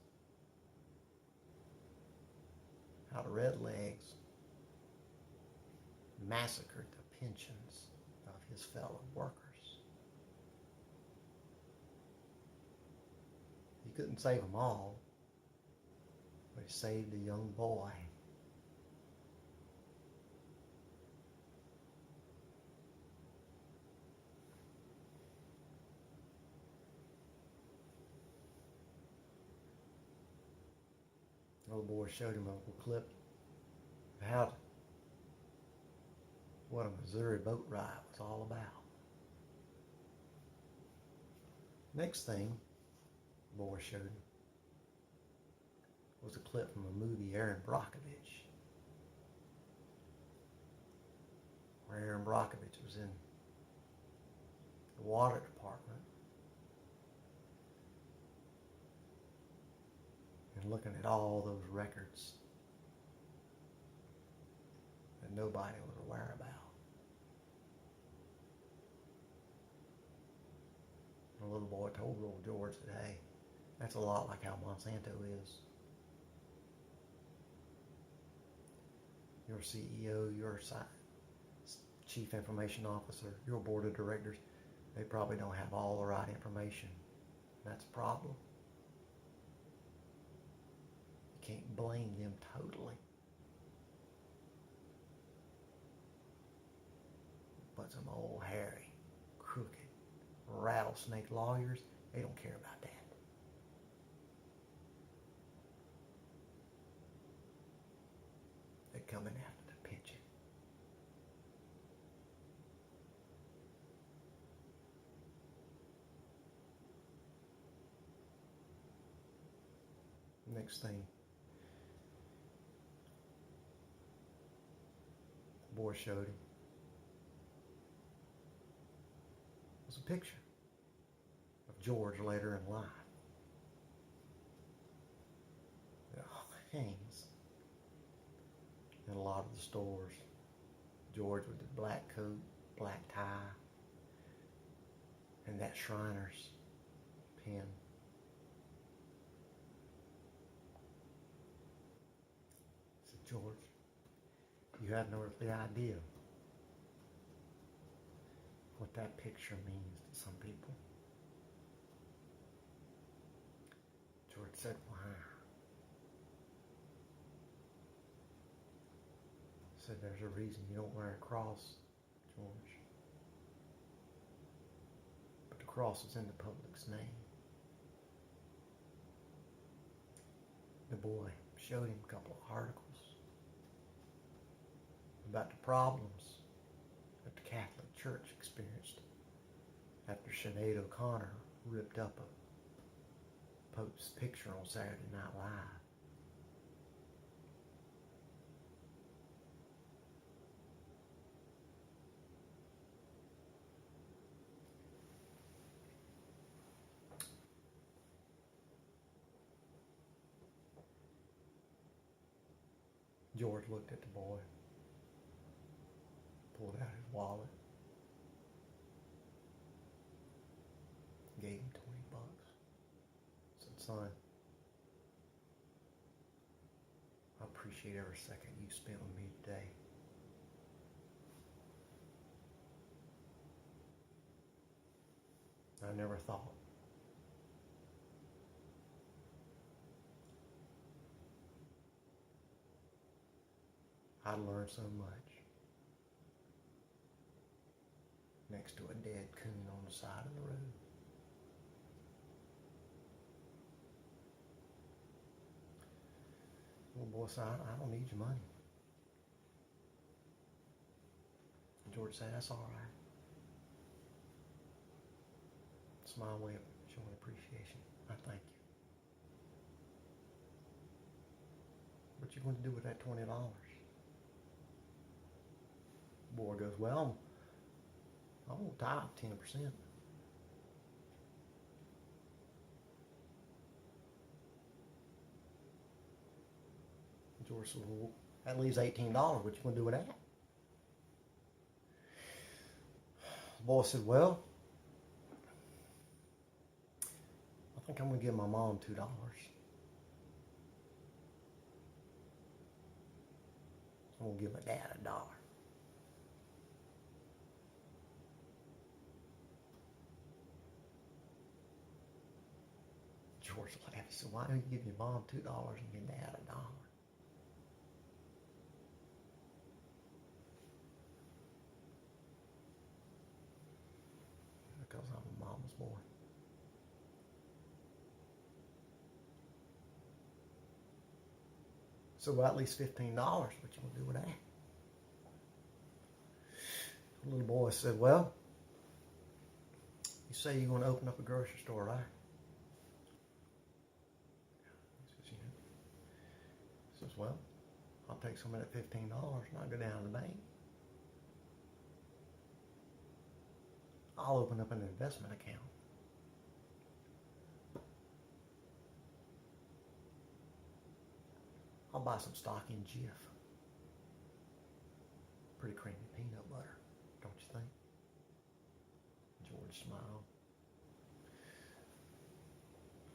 how the redlegs massacred the pensions of his fellow workers. couldn't save them all, but he saved a young boy. The little boy showed him a little clip of what a Missouri boat ride was all about. Next thing the boy showed him was a clip from a movie, Aaron Brockovich, where Aaron Brockovich was in the water department and looking at all those records that nobody was aware about. The little boy told little George that, hey, that's a lot like how Monsanto is. Your CEO, your chief information officer, your board of directors, they probably don't have all the right information. That's a problem. You can't blame them totally. But some old hairy, crooked, rattlesnake lawyers, they don't care about that. They're coming after the pension. Next thing, the boy showed him was a picture of George later in life. It hangs in a lot of the stores. George with the black coat, black tie, and that Shriner's pen. I said, George, you have no earthly idea what that picture means to some people. George said, why? I said, there's a reason you don't wear a cross, George. But the cross is in the Publix name. The boy showed him a couple of articles about the problems that the Catholic Church experienced after Sinead O'Connor ripped up a Pope's picture on Saturday Night Live. George looked at the boy, pulled out his wallet, gave him $20. Said, son, I appreciate every second you spent with me today. I never thought I'd learn so much next to a dead coon on the side of the road. Little boy said, I don't need your money. And George said, that's all right. It's my way of showing appreciation. I thank you. What you going to do with that $20? The boy goes, well, I'm going to tithe 10%. George said, well, that leaves $18. What you going to do with that? The boy said, well, I think I'm going to give my mom $2. I'm going to give my dad $1. George laughed. He said, why don't you give your mom $2 and your dad $1? Because I'm a mama's boy. So about at least $15, what you gonna do with that? The little boy said, well, you say you're gonna open up a grocery store, right? He says, yeah. He says, well, I'll take some of that $15 and I'll go down to the bank. I'll open up an investment account. I'll buy some stock in Jif. Pretty creamy peanut butter, don't you think? George smiled.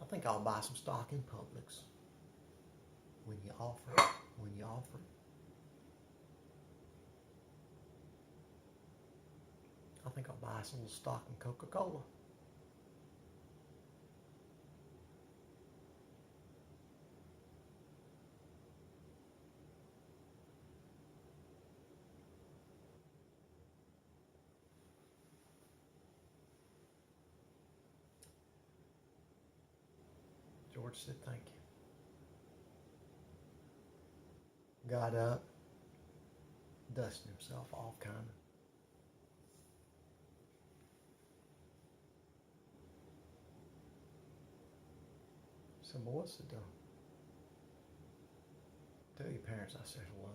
I think I'll buy some stock in Publix. When you offer it. I think I'll buy some stock in Coca-Cola. George said, thank you. Got up, dusted himself off kind of. Said, boy, sit down. Tell your parents I said hello.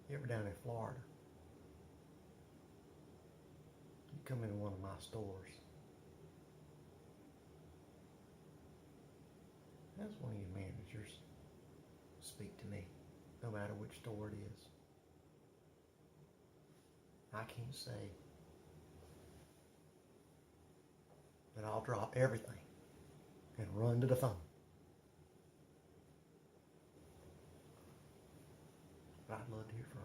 You ever down in Florida? You come into one of my stores. That's one of your managers. Speak to me, no matter which store it is. I can't say that I'll drop everything and run to the phone. But I'd love to hear from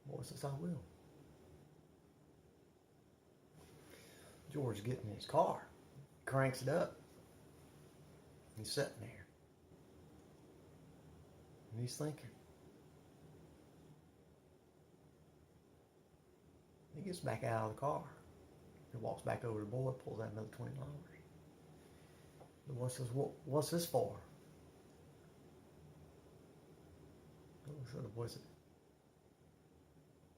you. Boy says, I will. George gets in his car, cranks it up. He's sitting there. And he's thinking. He gets back out of the car. He walks back over to the boy, pulls out another $20. The boy says, what's this for? So the boy said,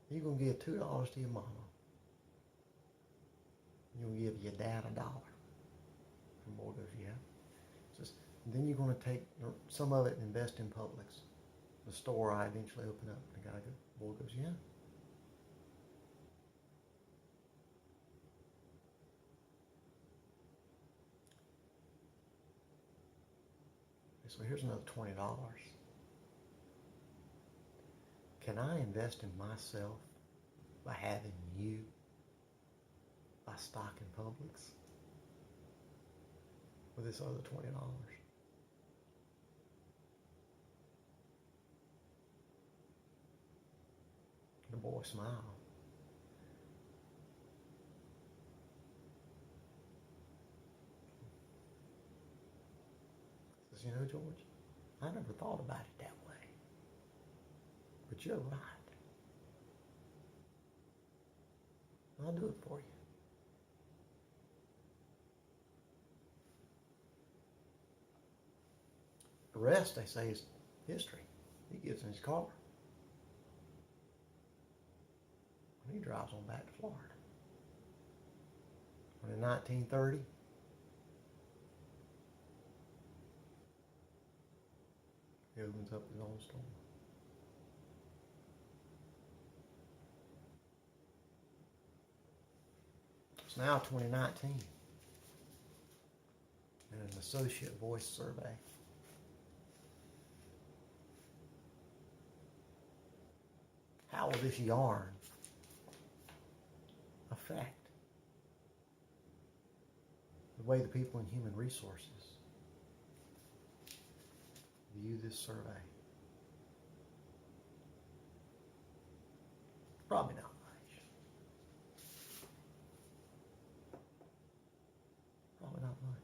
you're going to give $2 to your mama. You're going to give your dad $1. And the boy goes, yeah. Says, then you're going to take some of it and invest in Publix, the store I eventually open up. The guy goes, the boy goes, yeah. So here's another $20. Can I invest in myself by having you buy stock in Publix with this other $20? The boy smiled. Says, you know, George, I never thought about it that way. But you're right. I'll do it for you. The rest, they say, is history. He gets in his car. And he drives on back to Florida. When in 1930, he opens up his own store. It's now 2019. And an Associate Voice survey. How will this yarn affect the way the people in human resources view this survey? Probably not much. Probably not much.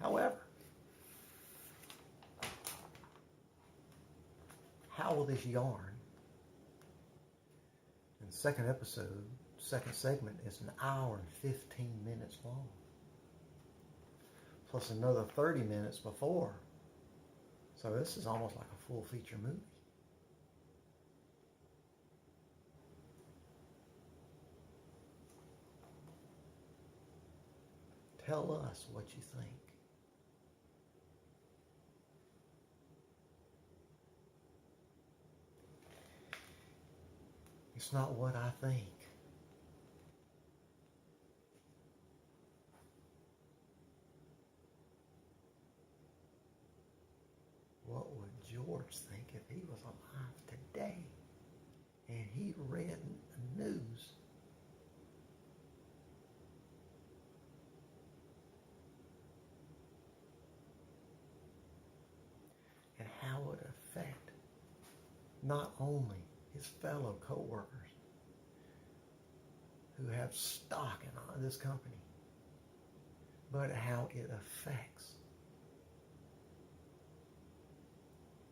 However, how will this yarn, in the second episode, second segment, is an hour and 15 minutes long, plus another 30 minutes before. So this is almost like a full feature movie. Tell us what you think. It's not what I think. What would George think if he was alive today and he read the news? And how would it affect not only his fellow co-workers who have stock in this company, but how it affects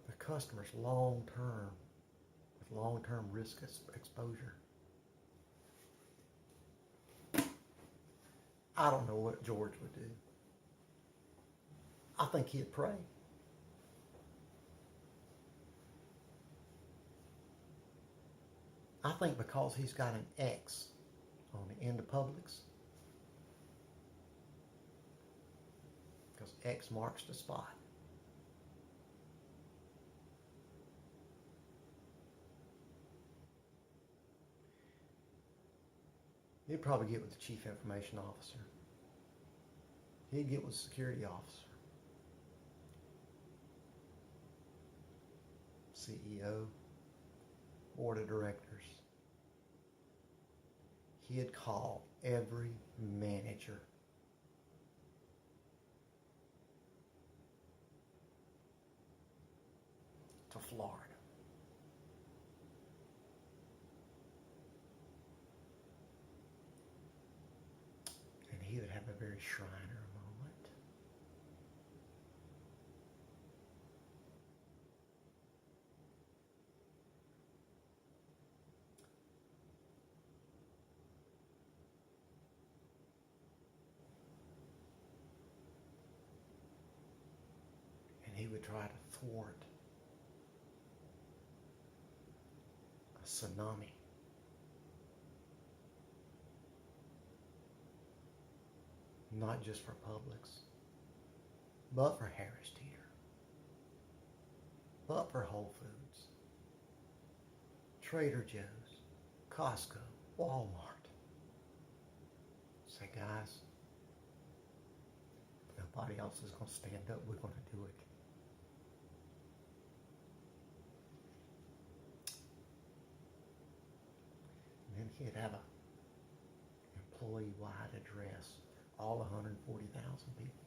the customers long-term, with long-term risk exposure. I don't know what George would do. I think he'd pray. I think because he's got an X on the end of Publix, because X marks the spot. He'd probably get with the chief information officer. He'd get with the security officer, CEO, board of directors. He'd call every manager to Florida. And he would have a very Shriner moment. And he would try to thwart a tsunami. Not just for Publix, but for Harris Teeter, but for Whole Foods, Trader Joe's, Costco, Walmart. Say, guys, if nobody else is going to stand up, we're going to do it. And then he'd have a employee-wide address, all 140,000 people.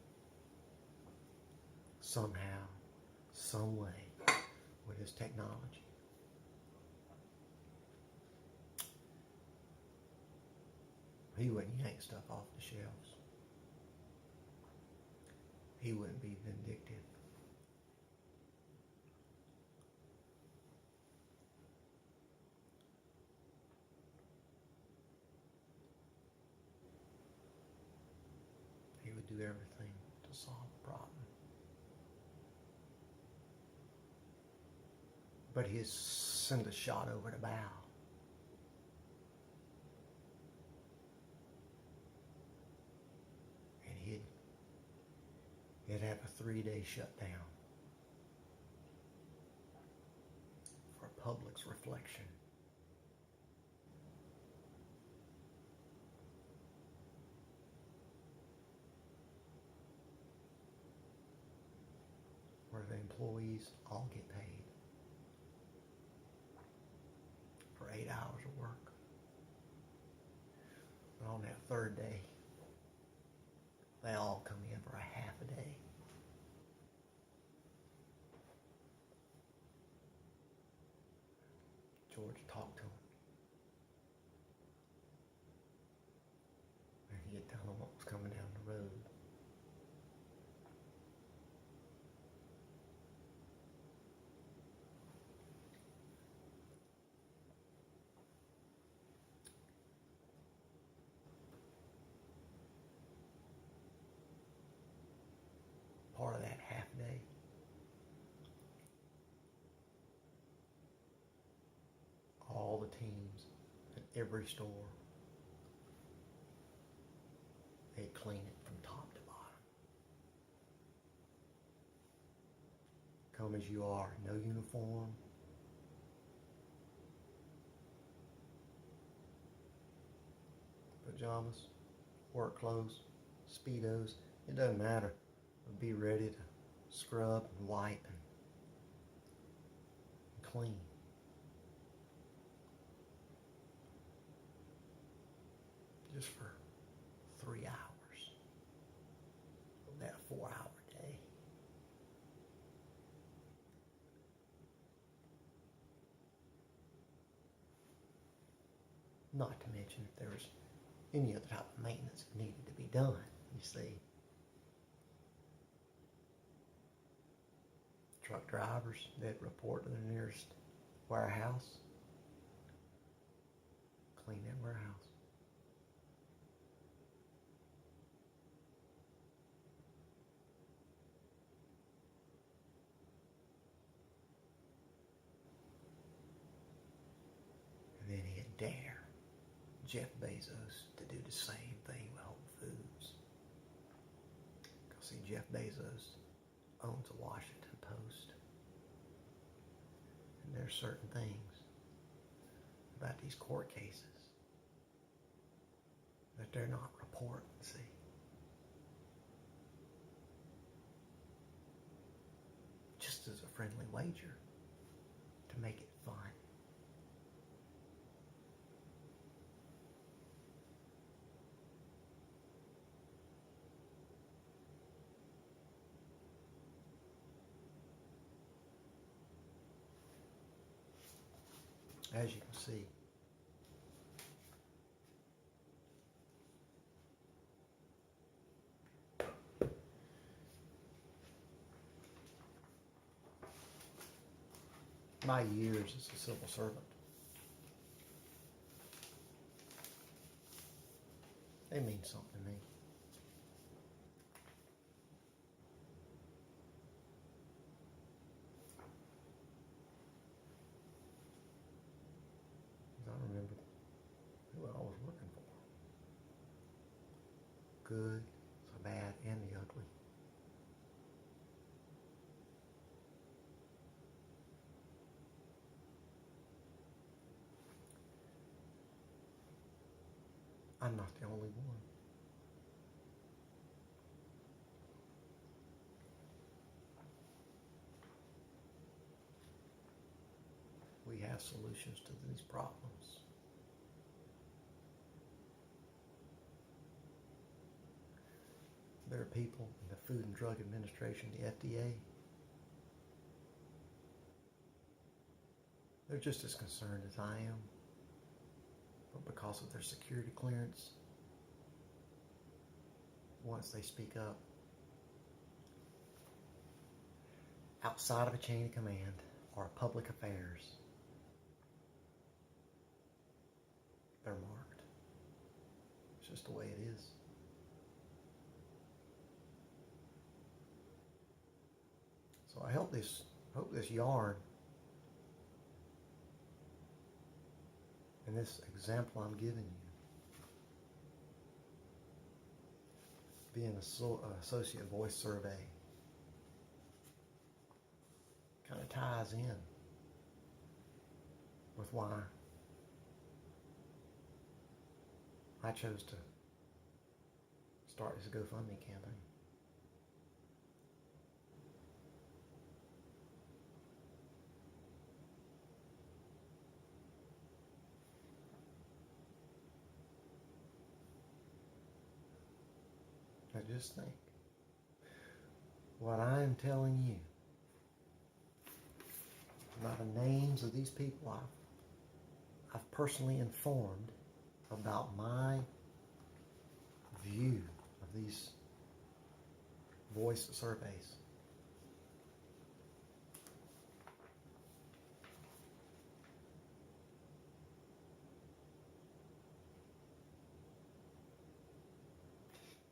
Somehow, some way, with his technology. He wouldn't yank stuff off the shelves. He wouldn't be vindictive. He would do everything to solve the problem. But he'd send a shot over the bow. And he'd have a 3-day shutdown for Publix reflection. Where the employees all get paid for 8 hours of work. But on that third day, they all come in for a half a day. store to talk to him. And he could tell him what was coming down the road. Part of that half day, all the teams at every store, they clean it from top to bottom. Come as you are, no uniform. Pajamas, work clothes, Speedos, it doesn't matter. Be ready to scrub and wipe and clean. Just for 3 hours of that 4-hour day. Not to mention if there was any other type of maintenance that needed to be done, you see. Truck drivers that report to the nearest warehouse, clean that warehouse. And then he'd dare Jeff Bezos to do the same thing with Whole Foods. Because see, Jeff Bezos owns the Washington Post. And there's certain things about these court cases that they're not reporting, see. Just as a friendly wager to make it fun. As you can see, my years as a civil servant, they mean something to me. I remember who I was working for. Good, the bad, and the ugly. I'm not the only one. We have solutions to these problems. There are people in the Food and Drug Administration, the FDA, they're just as concerned as I am, but because of their security clearance, once they speak up, outside of a chain of command or public affairs, they're marked. It's just the way it is. So I hope this yarn and this example I'm giving you, being an associate voice survey, kind of ties in with why I chose to start this GoFundMe campaign. Now just think, what I am telling you, not the names of these people I've I've personally informed about my view of these voice surveys.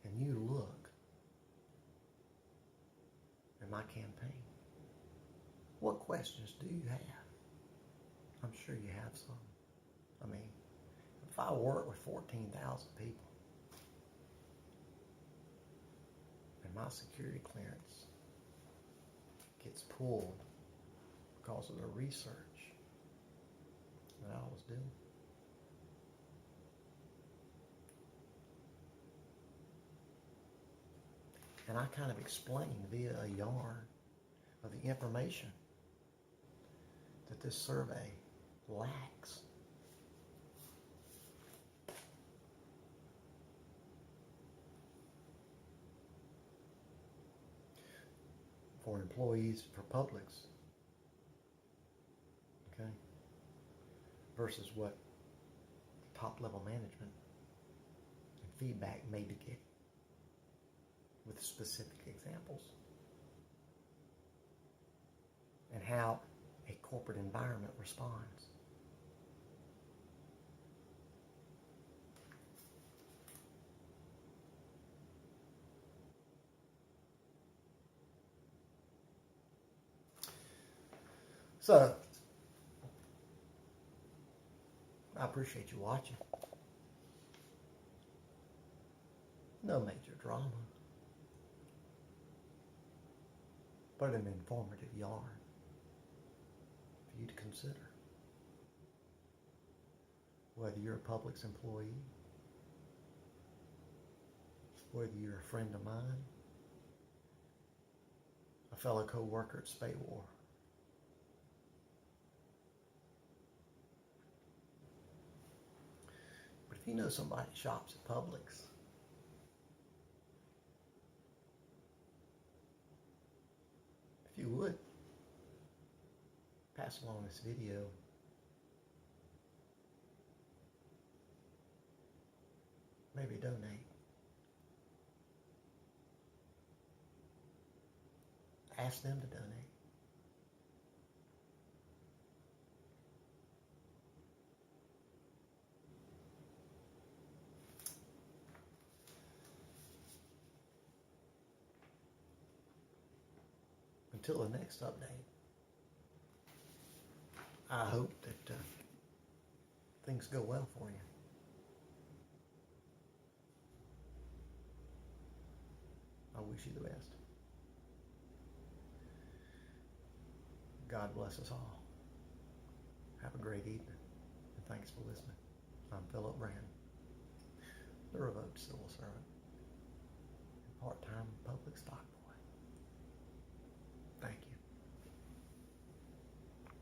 And you look at my campaign. What questions do you have? I'm sure you have some. I mean, if I work with 14,000 people and my security clearance gets pulled because of the research that I was doing, and I kind of explained via a yarn of the information that this survey lacks. For employees for Publix, okay, versus what top level management and feedback may be getting with specific examples, and how a corporate environment responds. So, I appreciate you watching. No major drama, but an informative yarn for you to consider. Whether you're a Publix employee, whether you're a friend of mine, a fellow co-worker at Spay War, but if you know somebody that shops at Publix, if you would, pass along this video. Maybe donate. Ask them to donate. Until the next update, I hope that things go well for you. I wish you the best. God bless us all. Have a great evening, and thanks for listening. I'm Philip Brand, the Revoked Civil Servant, and part-time public stock.